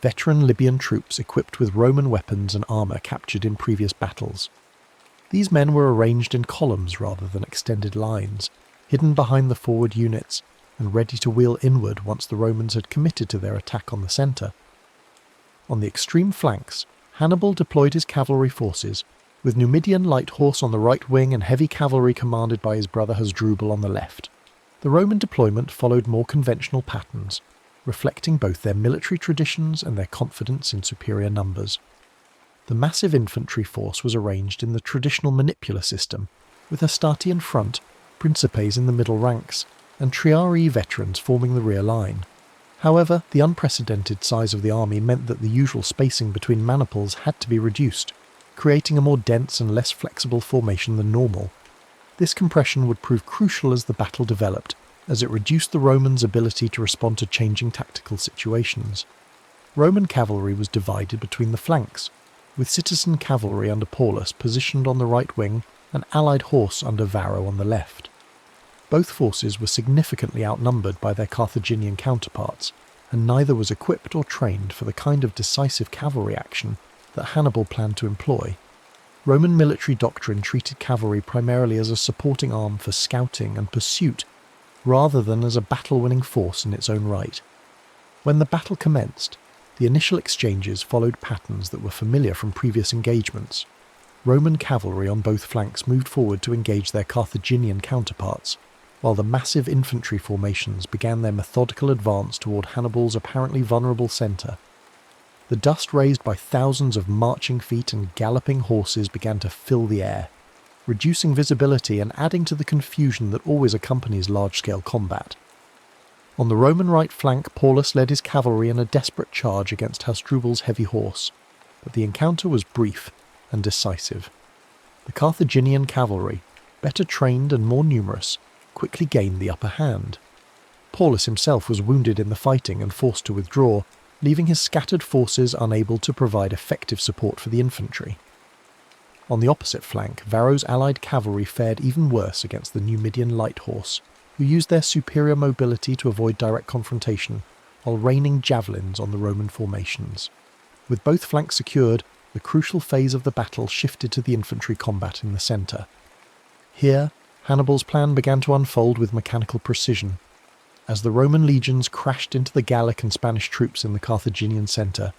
veteran Libyan troops equipped with Roman weapons and armour captured in previous battles. These men were arranged in columns rather than extended lines, hidden behind the forward units, and ready to wheel inward once the Romans had committed to their attack on the centre. On the extreme flanks, Hannibal deployed his cavalry forces, with Numidian light horse on the right wing and heavy cavalry commanded by his brother Hasdrubal on the left. The Roman deployment followed more conventional patterns, reflecting both their military traditions and their confidence in superior numbers. The massive infantry force was arranged in the traditional manipular system, with Hastati in front, Principes in the middle ranks, and Triarii veterans forming the rear line. However, the unprecedented size of the army meant that the usual spacing between maniples had to be reduced, creating a more dense and less flexible formation than normal. This compression would prove crucial as the battle developed, as it reduced the Romans' ability to respond to changing tactical situations. Roman cavalry was divided between the flanks, with citizen cavalry under Paulus positioned on the right wing and allied horse under Varro on the left. Both forces were significantly outnumbered by their Carthaginian counterparts, and neither was equipped or trained for the kind of decisive cavalry action that Hannibal planned to employ. Roman military doctrine treated cavalry primarily as a supporting arm for scouting and pursuit, rather than as a battle-winning force in its own right. When the battle commenced, the initial exchanges followed patterns that were familiar from previous engagements. Roman cavalry on both flanks moved forward to engage their Carthaginian counterparts, while the massive infantry formations began their methodical advance toward Hannibal's apparently vulnerable centre. The dust raised by thousands of marching feet and galloping horses began to fill the air, reducing visibility and adding to the confusion that always accompanies large-scale combat. On the Roman right flank, Paulus led his cavalry in a desperate charge against Hasdrubal's heavy horse, but the encounter was brief and decisive. The Carthaginian cavalry, better trained and more numerous, quickly gained the upper hand. Paulus himself was wounded in the fighting and forced to withdraw, leaving his scattered forces unable to provide effective support for the infantry. On the opposite flank, Varro's allied cavalry fared even worse against the Numidian light horse, who used their superior mobility to avoid direct confrontation, while raining javelins on the Roman formations. With both flanks secured, the crucial phase of the battle shifted to the infantry combat in the centre. Here, Hannibal's plan began to unfold with mechanical precision. As the Roman legions crashed into the Gallic and Spanish troops in the Carthaginian centre,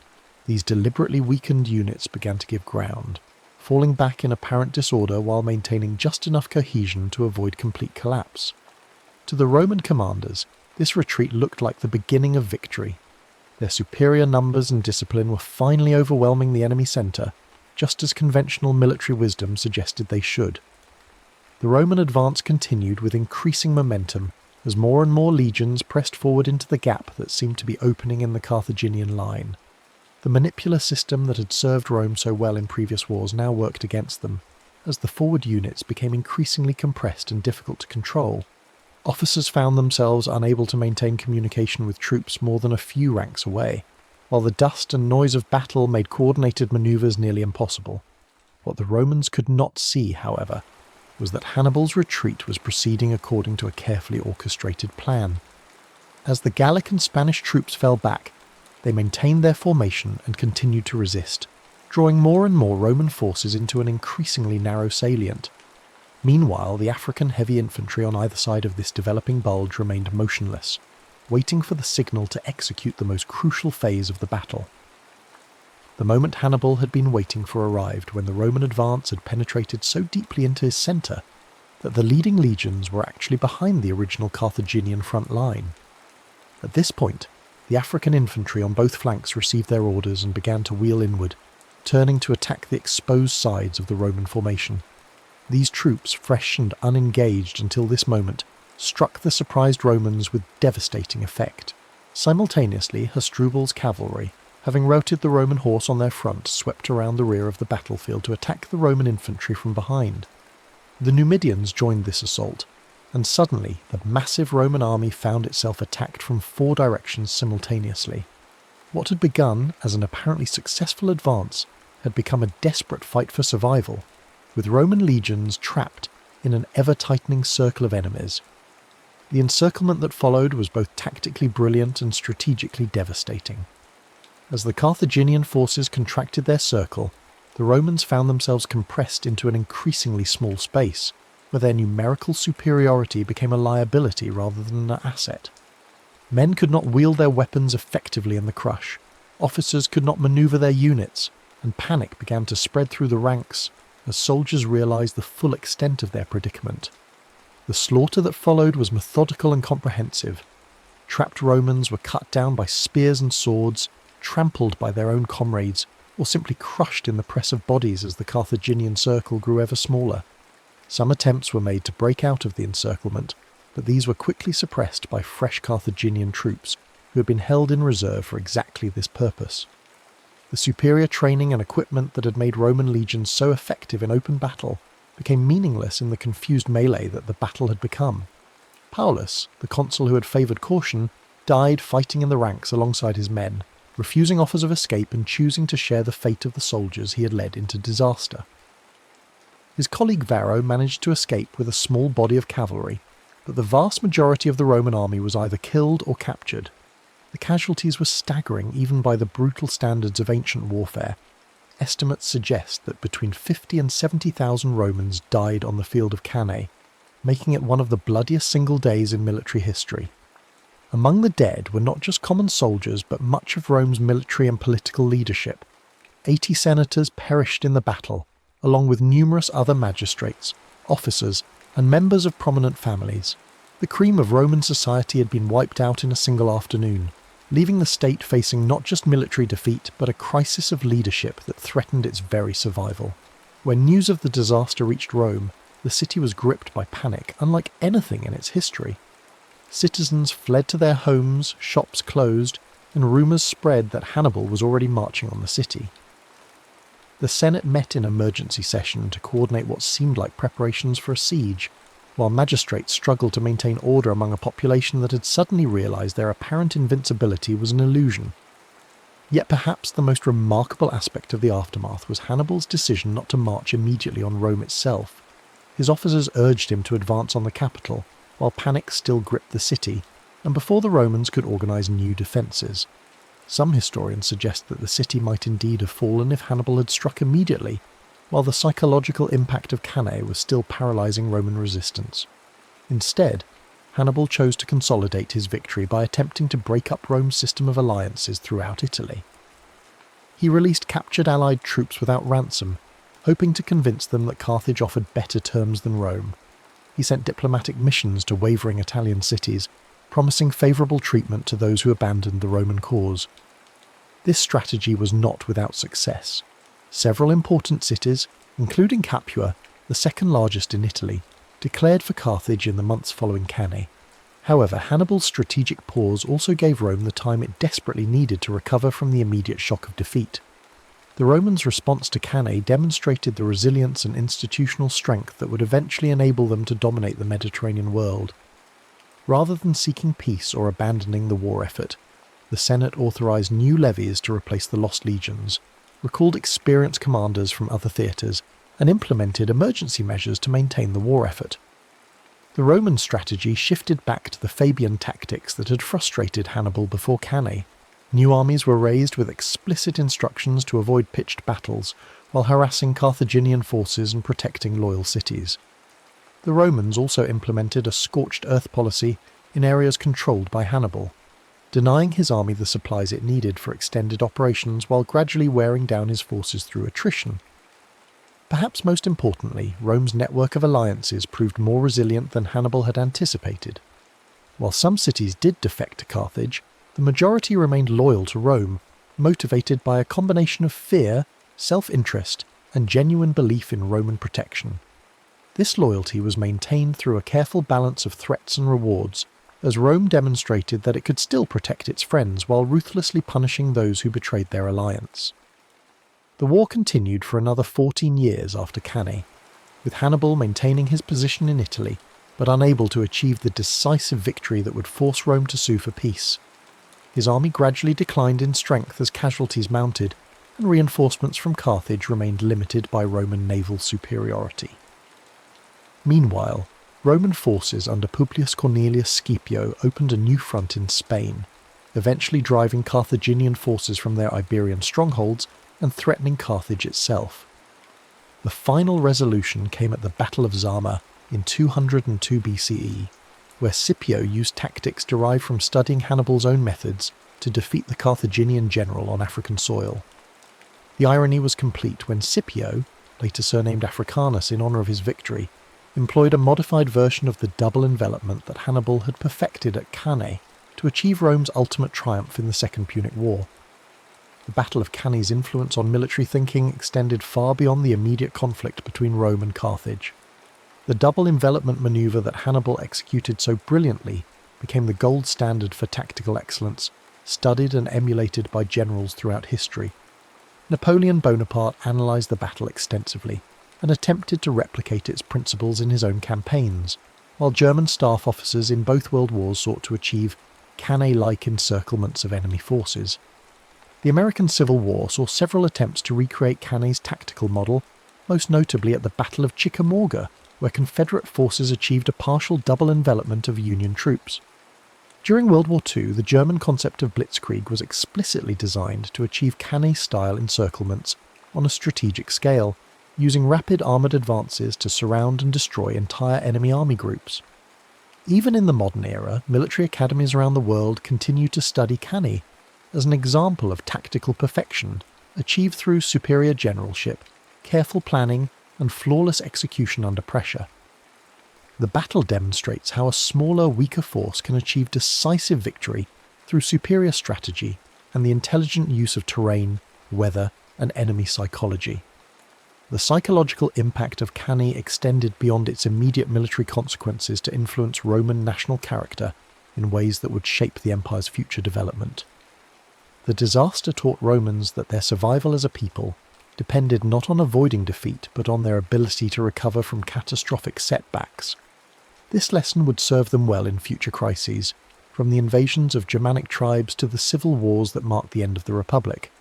these deliberately weakened units began to give ground, falling back in apparent disorder while maintaining just enough cohesion to avoid complete collapse. To the Roman commanders, this retreat looked like the beginning of victory. Their superior numbers and discipline were finally overwhelming the enemy centre, just as conventional military wisdom suggested they should. The Roman advance continued with increasing momentum as more and more legions pressed forward into the gap that seemed to be opening in the Carthaginian line. The manipular system that had served Rome so well in previous wars now worked against them, as the forward units became increasingly compressed and difficult to control. Officers found themselves unable to maintain communication with troops more than a few ranks away, while the dust and noise of battle made coordinated manoeuvres nearly impossible. What the Romans could not see, however, was that Hannibal's retreat was proceeding according to a carefully orchestrated plan. As the Gallic and Spanish troops fell back, they maintained their formation and continued to resist, drawing more and more Roman forces into an increasingly narrow salient. Meanwhile, the African heavy infantry on either side of this developing bulge remained motionless, waiting for the signal to execute the most crucial phase of the battle. The moment Hannibal had been waiting for arrived when the Roman advance had penetrated so deeply into his centre that the leading legions were actually behind the original Carthaginian front line. At this point, the African infantry on both flanks received their orders and began to wheel inward, turning to attack the exposed sides of the Roman formation. These troops, fresh and unengaged until this moment, struck the surprised Romans with devastating effect. Simultaneously, Hasdrubal's cavalry, having routed the Roman horse on their front, swept around the rear of the battlefield to attack the Roman infantry from behind. The Numidians joined this assault, and suddenly the massive Roman army found itself attacked from 4 directions simultaneously. What had begun as an apparently successful advance had become a desperate fight for survival, with Roman legions trapped in an ever-tightening circle of enemies. The encirclement that followed was both tactically brilliant and strategically devastating. As the Carthaginian forces contracted their circle, the Romans found themselves compressed into an increasingly small space, where their numerical superiority became a liability rather than an asset. Men could not wield their weapons effectively in the crush, officers could not maneuver their units, and panic began to spread through the ranks as soldiers realized the full extent of their predicament. The slaughter that followed was methodical and comprehensive. Trapped Romans were cut down by spears and swords, trampled by their own comrades, or simply crushed in the press of bodies as the Carthaginian circle grew ever smaller. Some attempts were made to break out of the encirclement, but these were quickly suppressed by fresh Carthaginian troops who had been held in reserve for exactly this purpose. The superior training and equipment that had made Roman legions so effective in open battle became meaningless in the confused melee that the battle had become. Paulus, the consul who had favoured caution, died fighting in the ranks alongside his men, refusing offers of escape and choosing to share the fate of the soldiers he had led into disaster. His colleague Varro managed to escape with a small body of cavalry, but the vast majority of the Roman army was either killed or captured. The casualties were staggering even by the brutal standards of ancient warfare. Estimates suggest that between 50 and 70,000 Romans died on the field of Cannae, making it one of the bloodiest single days in military history. Among the dead were not just common soldiers, but much of Rome's military and political leadership. 80 senators perished in the battle, along with numerous other magistrates, officers, and members of prominent families. The cream of Roman society had been wiped out in a single afternoon, leaving the state facing not just military defeat, but a crisis of leadership that threatened its very survival. When news of the disaster reached Rome, the city was gripped by panic unlike anything in its history. Citizens fled to their homes, shops closed, and rumours spread that Hannibal was already marching on the city. The Senate met in emergency session to coordinate what seemed like preparations for a siege, while magistrates struggled to maintain order among a population that had suddenly realised their apparent invincibility was an illusion. Yet perhaps the most remarkable aspect of the aftermath was Hannibal's decision not to march immediately on Rome itself. His officers urged him to advance on the capital, while panic still gripped the city, and before the Romans could organise new defences. Some historians suggest that the city might indeed have fallen if Hannibal had struck immediately, while the psychological impact of Cannae was still paralysing Roman resistance. Instead, Hannibal chose to consolidate his victory by attempting to break up Rome's system of alliances throughout Italy. He released captured allied troops without ransom, hoping to convince them that Carthage offered better terms than Rome. He sent diplomatic missions to wavering Italian cities, promising favourable treatment to those who abandoned the Roman cause. This strategy was not without success. Several important cities, including Capua, the second largest in Italy, declared for Carthage in the months following Cannae. However, Hannibal's strategic pause also gave Rome the time it desperately needed to recover from the immediate shock of defeat. The Romans' response to Cannae demonstrated the resilience and institutional strength that would eventually enable them to dominate the Mediterranean world. Rather than seeking peace or abandoning the war effort, the Senate authorised new levies to replace the lost legions, recalled experienced commanders from other theatres, and implemented emergency measures to maintain the war effort. The Roman strategy shifted back to the Fabian tactics that had frustrated Hannibal before Cannae. New armies were raised with explicit instructions to avoid pitched battles, while harassing Carthaginian forces and protecting loyal cities. The Romans also implemented a scorched earth policy in areas controlled by Hannibal, denying his army the supplies it needed for extended operations while gradually wearing down his forces through attrition. Perhaps most importantly, Rome's network of alliances proved more resilient than Hannibal had anticipated. While some cities did defect to Carthage, the majority remained loyal to Rome, motivated by a combination of fear, self-interest, and genuine belief in Roman protection. This loyalty was maintained through a careful balance of threats and rewards, as Rome demonstrated that it could still protect its friends while ruthlessly punishing those who betrayed their alliance. The war continued for another 14 years after Cannae, with Hannibal maintaining his position in Italy, but unable to achieve the decisive victory that would force Rome to sue for peace. His army gradually declined in strength as casualties mounted, and reinforcements from Carthage remained limited by Roman naval superiority. Meanwhile, Roman forces under Publius Cornelius Scipio opened a new front in Spain, eventually driving Carthaginian forces from their Iberian strongholds and threatening Carthage itself. The final resolution came at the Battle of Zama in 202 BCE, where Scipio used tactics derived from studying Hannibal's own methods to defeat the Carthaginian general on African soil. The irony was complete when Scipio, later surnamed Africanus in honour of his victory, employed a modified version of the double envelopment that Hannibal had perfected at Cannae to achieve Rome's ultimate triumph in the Second Punic War. The Battle of Cannae's influence on military thinking extended far beyond the immediate conflict between Rome and Carthage. The double envelopment manoeuvre that Hannibal executed so brilliantly became the gold standard for tactical excellence, studied and emulated by generals throughout history. Napoleon Bonaparte analysed the battle extensively and attempted to replicate its principles in his own campaigns, while German staff officers in both world wars sought to achieve Cannae-like encirclements of enemy forces. The American Civil War saw several attempts to recreate Cannae's tactical model, most notably at the Battle of Chickamauga, where Confederate forces achieved a partial double envelopment of Union troops. During World War II, the German concept of blitzkrieg was explicitly designed to achieve Cannae-style encirclements on a strategic scale, using rapid armoured advances to surround and destroy entire enemy army groups. Even in the modern era, military academies around the world continue to study Cannae as an example of tactical perfection achieved through superior generalship, careful planning, and flawless execution under pressure. The battle demonstrates how a smaller, weaker force can achieve decisive victory through superior strategy and the intelligent use of terrain, weather, and enemy psychology. The psychological impact of Cannae extended beyond its immediate military consequences to influence Roman national character in ways that would shape the empire's future development. The disaster taught Romans that their survival as a people depended not on avoiding defeat but on their ability to recover from catastrophic setbacks. This lesson would serve them well in future crises, from the invasions of Germanic tribes to the civil wars that marked the end of the Republic.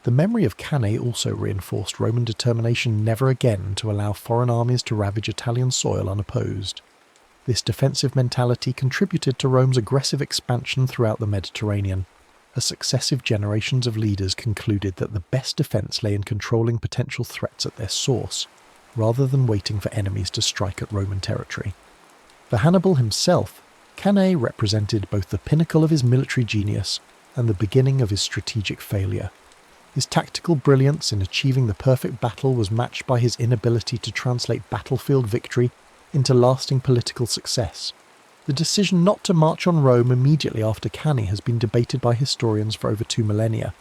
The memory of Cannae also reinforced Roman determination never again to allow foreign armies to ravage Italian soil unopposed. This defensive mentality contributed to Rome's aggressive expansion throughout the Mediterranean, as successive generations of leaders concluded that the best defence lay in controlling potential threats at their source, rather than waiting for enemies to strike at Roman territory. For Hannibal himself, Cannae represented both the pinnacle of his military genius and the beginning of his strategic failure. His tactical brilliance in achieving the perfect battle was matched by his inability to translate battlefield victory into lasting political success. The decision not to march on Rome immediately after Cannae has been debated by historians for over 2 millennia,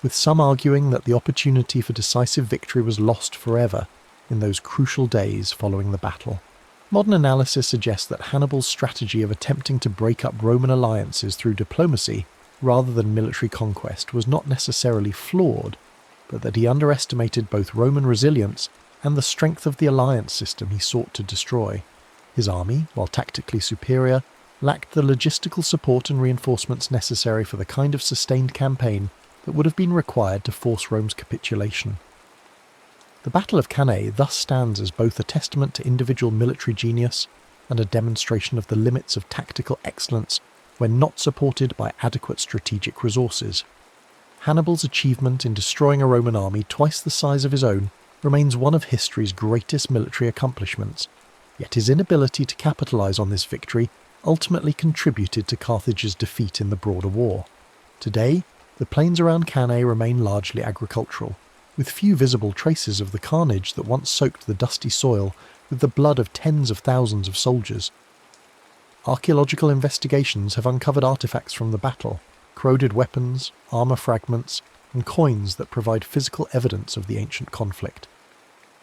with some arguing that the opportunity for decisive victory was lost forever in those crucial days following the battle. Modern analysis suggests that Hannibal's strategy of attempting to break up Roman alliances through diplomacy rather than military conquest was not necessarily flawed, but that he underestimated both Roman resilience and the strength of the alliance system he sought to destroy. His army, while tactically superior, lacked the logistical support and reinforcements necessary for the kind of sustained campaign that would have been required to force Rome's capitulation. The Battle of Cannae thus stands as both a testament to individual military genius and a demonstration of the limits of tactical excellence when not supported by adequate strategic resources. Hannibal's achievement in destroying a Roman army twice the size of his own remains one of history's greatest military accomplishments, yet his inability to capitalise on this victory ultimately contributed to Carthage's defeat in the broader war. Today, the plains around Cannae remain largely agricultural, with few visible traces of the carnage that once soaked the dusty soil with the blood of tens of thousands of soldiers. Archaeological investigations have uncovered artefacts from the battle, corroded weapons, armour fragments, and coins that provide physical evidence of the ancient conflict.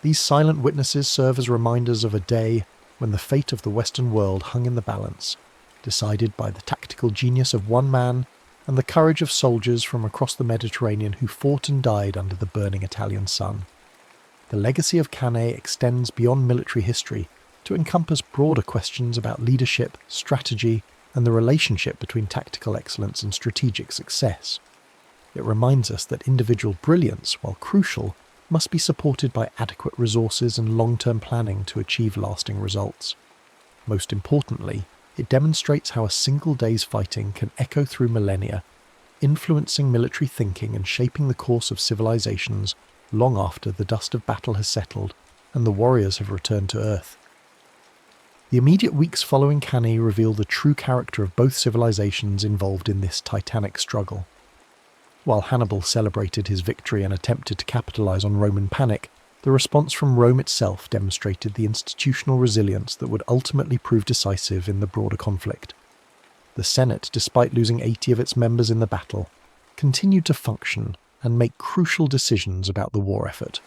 These silent witnesses serve as reminders of a day when the fate of the Western world hung in the balance, decided by the tactical genius of one man and the courage of soldiers from across the Mediterranean who fought and died under the burning Italian sun. The legacy of Cannae extends beyond military history to encompass broader questions about leadership, strategy, and the relationship between tactical excellence and strategic success. It reminds us that individual brilliance, while crucial, must be supported by adequate resources and long-term planning to achieve lasting results. Most importantly, it demonstrates how a single day's fighting can echo through millennia, influencing military thinking and shaping the course of civilizations long after the dust of battle has settled and the warriors have returned to Earth. The immediate weeks following Cannae reveal the true character of both civilizations involved in this titanic struggle. While Hannibal celebrated his victory and attempted to capitalize on Roman panic, the response from Rome itself demonstrated the institutional resilience that would ultimately prove decisive in the broader conflict. The Senate, despite losing 80 of its members in the battle, continued to function and make crucial decisions about the war effort.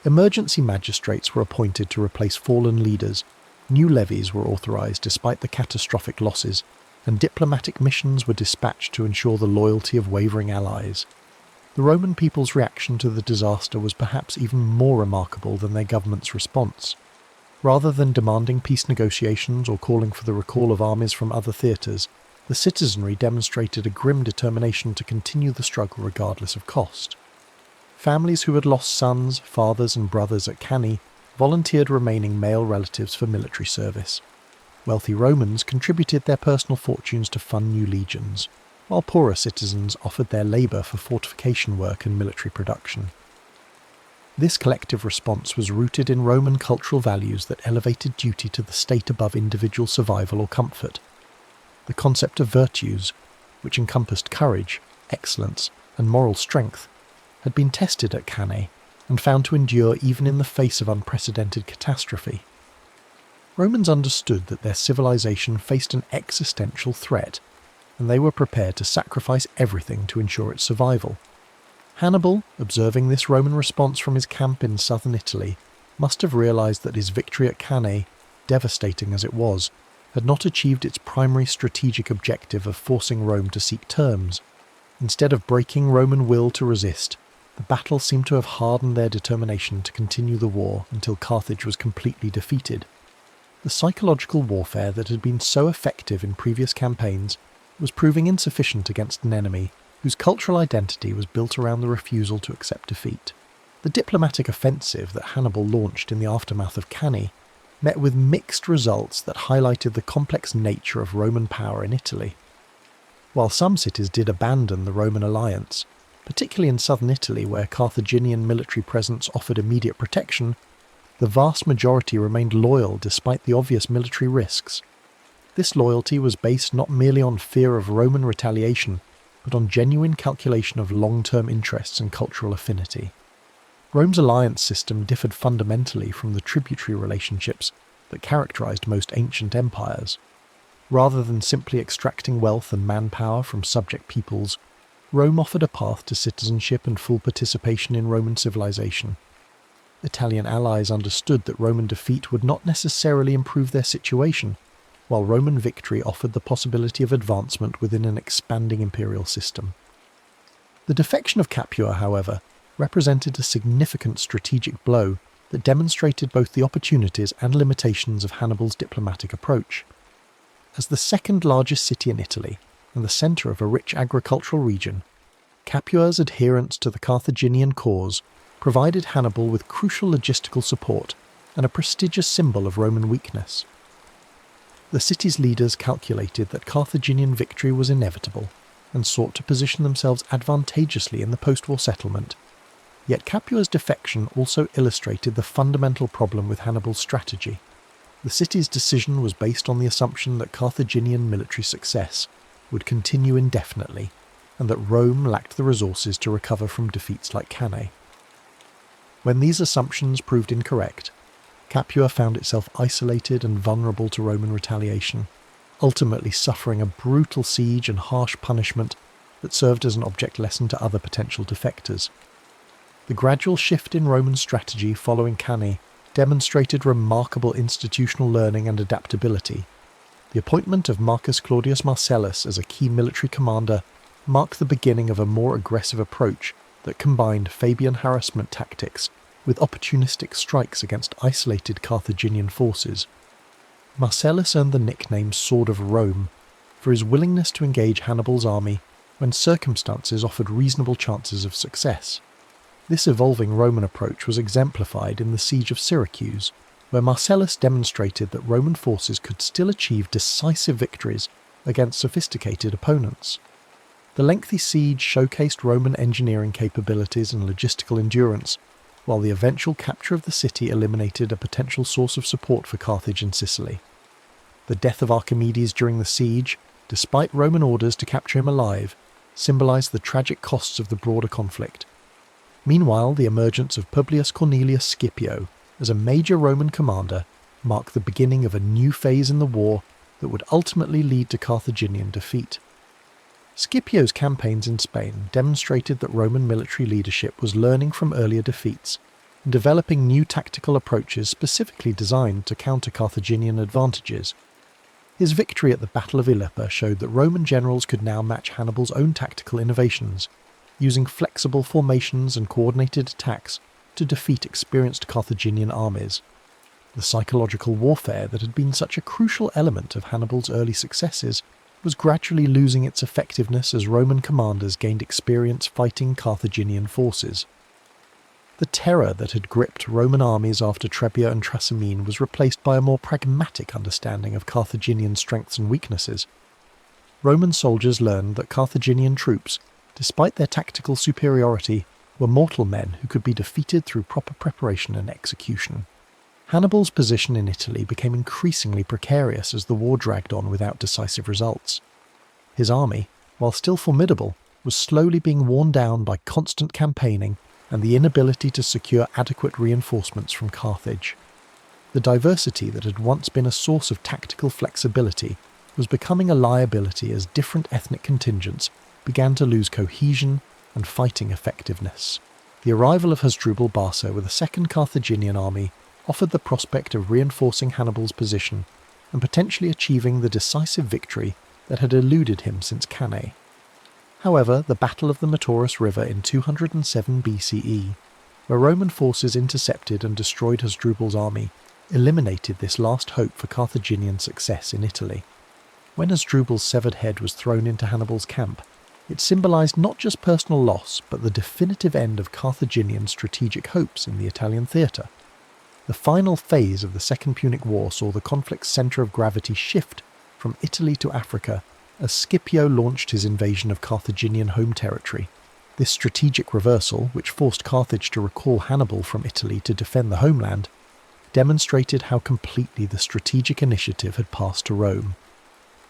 Emergency magistrates were appointed to replace fallen leaders, new levies were authorized despite the catastrophic losses, and diplomatic missions were dispatched to ensure the loyalty of wavering allies. The Roman people's reaction to the disaster was perhaps even more remarkable than their government's response. Rather than demanding peace negotiations or calling for the recall of armies from other theatres, the citizenry demonstrated a grim determination to continue the struggle regardless of cost. Families who had lost sons, fathers and brothers at Cannae volunteered remaining male relatives for military service. Wealthy Romans contributed their personal fortunes to fund new legions, while poorer citizens offered their labour for fortification work and military production. This collective response was rooted in Roman cultural values that elevated duty to the state above individual survival or comfort. The concept of virtues, which encompassed courage, excellence, and moral strength, had been tested at Cannae and found to endure even in the face of unprecedented catastrophe. Romans understood that their civilization faced an existential threat, and they were prepared to sacrifice everything to ensure its survival. Hannibal, observing this Roman response from his camp in southern Italy, must have realized that his victory at Cannae, devastating as it was, had not achieved its primary strategic objective of forcing Rome to seek terms. Instead of breaking Roman will to resist, the battle seemed to have hardened their determination to continue the war until Carthage was completely defeated. The psychological warfare that had been so effective in previous campaigns was proving insufficient against an enemy whose cultural identity was built around the refusal to accept defeat. The diplomatic offensive that Hannibal launched in the aftermath of Cannae met with mixed results that highlighted the complex nature of Roman power in Italy. While some cities did abandon the Roman alliance, particularly in southern Italy where Carthaginian military presence offered immediate protection, the vast majority remained loyal despite the obvious military risks. This loyalty was based not merely on fear of Roman retaliation, but on genuine calculation of long-term interests and cultural affinity. Rome's alliance system differed fundamentally from the tributary relationships that characterized most ancient empires. Rather than simply extracting wealth and manpower from subject peoples, Rome offered a path to citizenship and full participation in Roman civilization. Italian allies understood that Roman defeat would not necessarily improve their situation, while Roman victory offered the possibility of advancement within an expanding imperial system. The defection of Capua, however, represented a significant strategic blow that demonstrated both the opportunities and limitations of Hannibal's diplomatic approach. As the second largest city in Italy and the centre of a rich agricultural region, Capua's adherence to the Carthaginian cause provided Hannibal with crucial logistical support and a prestigious symbol of Roman weakness. The city's leaders calculated that Carthaginian victory was inevitable and sought to position themselves advantageously in the post-war settlement. Yet Capua's defection also illustrated the fundamental problem with Hannibal's strategy. The city's decision was based on the assumption that Carthaginian military success would continue indefinitely, and that Rome lacked the resources to recover from defeats like Cannae. When these assumptions proved incorrect, Capua found itself isolated and vulnerable to Roman retaliation, ultimately suffering a brutal siege and harsh punishment that served as an object lesson to other potential defectors. The gradual shift in Roman strategy following Cannae demonstrated remarkable institutional learning and adaptability. The appointment of Marcus Claudius Marcellus as a key military commander marked the beginning of a more aggressive approach that combined Fabian harassment tactics with opportunistic strikes against isolated Carthaginian forces. Marcellus earned the nickname Sword of Rome for his willingness to engage Hannibal's army when circumstances offered reasonable chances of success. This evolving Roman approach was exemplified in the Siege of Syracuse, where Marcellus demonstrated that Roman forces could still achieve decisive victories against sophisticated opponents. The lengthy siege showcased Roman engineering capabilities and logistical endurance, while the eventual capture of the city eliminated a potential source of support for Carthage in Sicily. The death of Archimedes during the siege, despite Roman orders to capture him alive, symbolised the tragic costs of the broader conflict. Meanwhile, the emergence of Publius Cornelius Scipio as a major Roman commander marked the beginning of a new phase in the war that would ultimately lead to Carthaginian defeat. Scipio's campaigns in Spain demonstrated that Roman military leadership was learning from earlier defeats and developing new tactical approaches specifically designed to counter Carthaginian advantages. His victory at the Battle of Ilipa showed that Roman generals could now match Hannibal's own tactical innovations, using flexible formations and coordinated attacks to defeat experienced Carthaginian armies. The psychological warfare that had been such a crucial element of Hannibal's early successes was gradually losing its effectiveness as Roman commanders gained experience fighting Carthaginian forces. The terror that had gripped Roman armies after Trebia and Trasimene was replaced by a more pragmatic understanding of Carthaginian strengths and weaknesses. Roman soldiers learned that Carthaginian troops, despite their tactical superiority, were mortal men who could be defeated through proper preparation and execution. Hannibal's position in Italy became increasingly precarious as the war dragged on without decisive results. His army, while still formidable, was slowly being worn down by constant campaigning and the inability to secure adequate reinforcements from Carthage. The diversity that had once been a source of tactical flexibility was becoming a liability as different ethnic contingents began to lose cohesion and fighting effectiveness. The arrival of Hasdrubal Barca with a second Carthaginian army offered the prospect of reinforcing Hannibal's position and potentially achieving the decisive victory that had eluded him since Cannae. However, the Battle of the Metaurus River in 207 BCE, where Roman forces intercepted and destroyed Hasdrubal's army, eliminated this last hope for Carthaginian success in Italy. When Hasdrubal's severed head was thrown into Hannibal's camp, it symbolised not just personal loss, but the definitive end of Carthaginian strategic hopes in the Italian theatre. The final phase of the Second Punic War saw the conflict's centre of gravity shift from Italy to Africa as Scipio launched his invasion of Carthaginian home territory. This strategic reversal, which forced Carthage to recall Hannibal from Italy to defend the homeland, demonstrated how completely the strategic initiative had passed to Rome.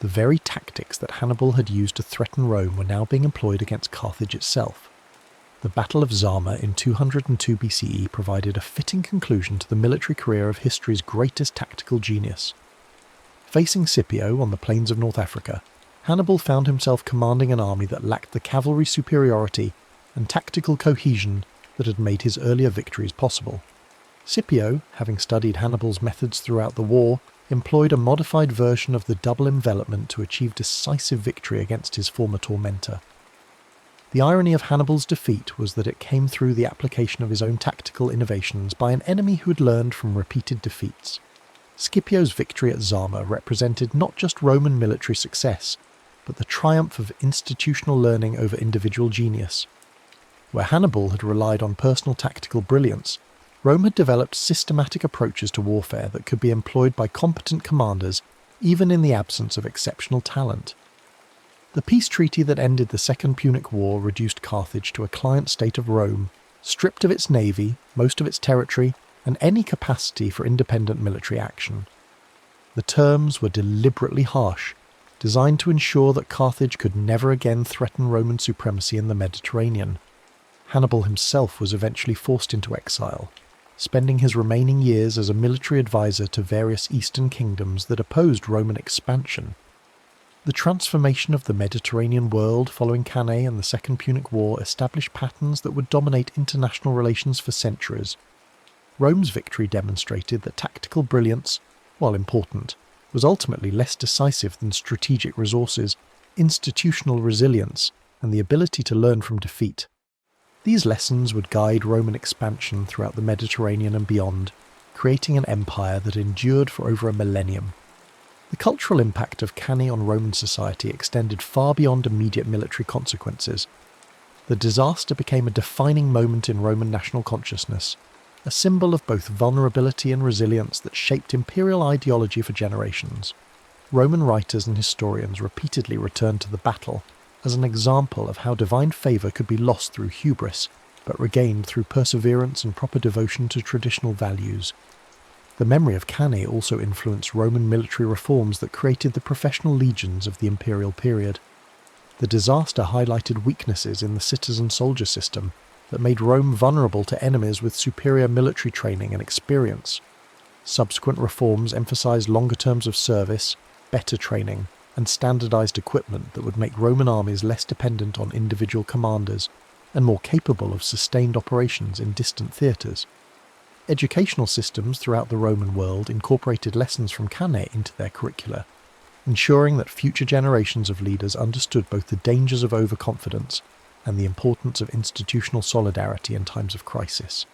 The very tactics that Hannibal had used to threaten Rome were now being employed against Carthage itself. The Battle of Zama in 202 BCE provided a fitting conclusion to the military career of history's greatest tactical genius. Facing Scipio on the plains of North Africa, Hannibal found himself commanding an army that lacked the cavalry superiority and tactical cohesion that had made his earlier victories possible. Scipio, having studied Hannibal's methods throughout the war, employed a modified version of the double envelopment to achieve decisive victory against his former tormentor. The irony of Hannibal's defeat was that it came through the application of his own tactical innovations by an enemy who had learned from repeated defeats. Scipio's victory at Zama represented not just Roman military success, but the triumph of institutional learning over individual genius. Where Hannibal had relied on personal tactical brilliance, Rome had developed systematic approaches to warfare that could be employed by competent commanders even in the absence of exceptional talent. The peace treaty that ended the Second Punic War reduced Carthage to a client state of Rome, stripped of its navy, most of its territory, and any capacity for independent military action. The terms were deliberately harsh, designed to ensure that Carthage could never again threaten Roman supremacy in the Mediterranean. Hannibal himself was eventually forced into exile, spending his remaining years as a military advisor to various eastern kingdoms that opposed Roman expansion. The transformation of the Mediterranean world following Cannae and the Second Punic War established patterns that would dominate international relations for centuries. Rome's victory demonstrated that tactical brilliance, while important, was ultimately less decisive than strategic resources, institutional resilience, and the ability to learn from defeat. These lessons would guide Roman expansion throughout the Mediterranean and beyond, creating an empire that endured for over a millennium. The cultural impact of Cannae on Roman society extended far beyond immediate military consequences. The disaster became a defining moment in Roman national consciousness, a symbol of both vulnerability and resilience that shaped imperial ideology for generations. Roman writers and historians repeatedly returned to the battle as an example of how divine favour could be lost through hubris, but regained through perseverance and proper devotion to traditional values. The memory of Cannae also influenced Roman military reforms that created the professional legions of the imperial period. The disaster highlighted weaknesses in the citizen-soldier system that made Rome vulnerable to enemies with superior military training and experience. Subsequent reforms emphasized longer terms of service, better training, and standardized equipment that would make Roman armies less dependent on individual commanders and more capable of sustained operations in distant theatres. Educational systems throughout the Roman world incorporated lessons from Cannae into their curricula, ensuring that future generations of leaders understood both the dangers of overconfidence and the importance of institutional solidarity in times of crisis.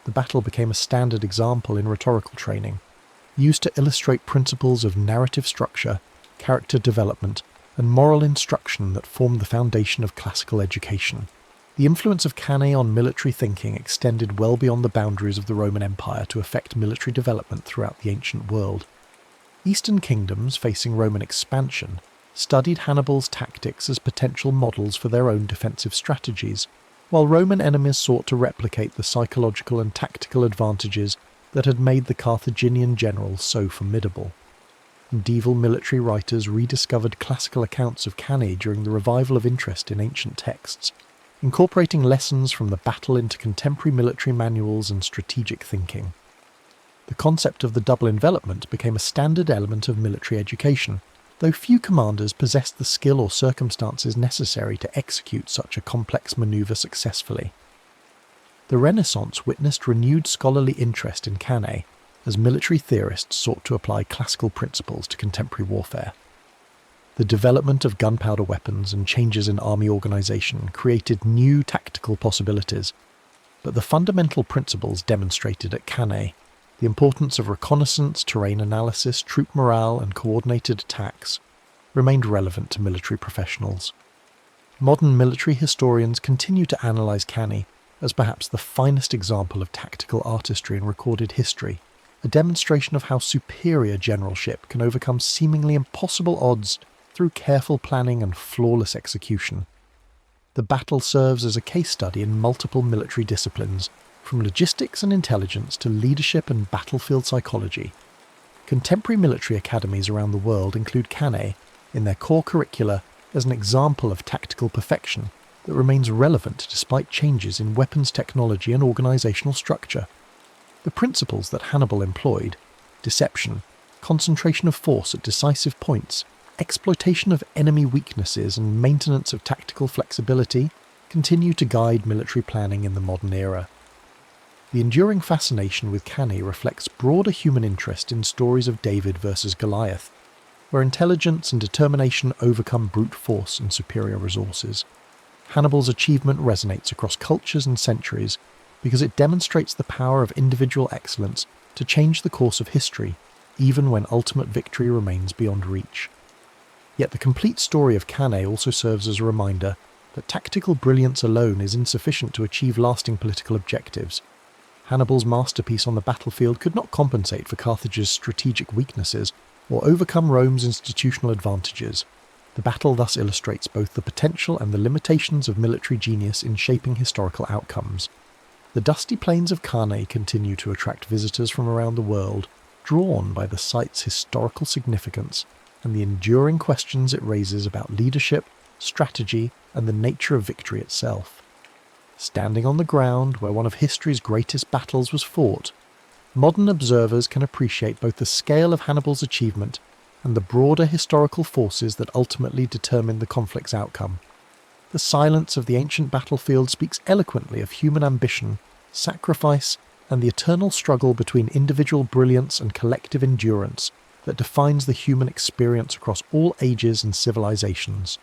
The battle became a standard example in rhetorical training, used to illustrate principles of narrative structure, character development, and moral instruction that formed the foundation of classical education. The influence of Cannae on military thinking extended well beyond the boundaries of the Roman Empire to affect military development throughout the ancient world. Eastern kingdoms facing Roman expansion studied Hannibal's tactics as potential models for their own defensive strategies, while Roman enemies sought to replicate the psychological and tactical advantages that had made the Carthaginian generals so formidable. Medieval military writers rediscovered classical accounts of Cannae during the revival of interest in ancient texts, incorporating lessons from the battle into contemporary military manuals and strategic thinking. The concept of the double envelopment became a standard element of military education, though few commanders possessed the skill or circumstances necessary to execute such a complex manoeuvre successfully. The Renaissance witnessed renewed scholarly interest in Cannae as military theorists sought to apply classical principles to contemporary warfare. The development of gunpowder weapons and changes in army organisation created new tactical possibilities, but the fundamental principles demonstrated at Cannae, the importance of reconnaissance, terrain analysis, troop morale, and coordinated attacks, remained relevant to military professionals. Modern military historians continue to analyse Cannae as perhaps the finest example of tactical artistry in recorded history, a demonstration of how superior generalship can overcome seemingly impossible odds through careful planning and flawless execution. The battle serves as a case study in multiple military disciplines, from logistics and intelligence to leadership and battlefield psychology. Contemporary military academies around the world include Cannae in their core curricula as an example of tactical perfection that remains relevant despite changes in weapons technology and organisational structure. The principles that Hannibal employed — deception, concentration of force at decisive points, exploitation of enemy weaknesses and maintenance of tactical flexibility — continue to guide military planning in the modern era. The enduring fascination with Cannae reflects broader human interest in stories of David versus Goliath, where intelligence and determination overcome brute force and superior resources. Hannibal's achievement resonates across cultures and centuries because it demonstrates the power of individual excellence to change the course of history, even when ultimate victory remains beyond reach. Yet the complete story of Cannae also serves as a reminder that tactical brilliance alone is insufficient to achieve lasting political objectives. Hannibal's masterpiece on the battlefield could not compensate for Carthage's strategic weaknesses or overcome Rome's institutional advantages. The battle thus illustrates both the potential and the limitations of military genius in shaping historical outcomes. The dusty plains of Cannae continue to attract visitors from around the world, drawn by the site's historical significance and the enduring questions it raises about leadership, strategy, and the nature of victory itself. Standing on the ground where one of history's greatest battles was fought, modern observers can appreciate both the scale of Hannibal's achievement and the broader historical forces that ultimately determined the conflict's outcome. The silence of the ancient battlefield speaks eloquently of human ambition, sacrifice, and the eternal struggle between individual brilliance and collective endurance that defines the human experience across all ages and civilizations,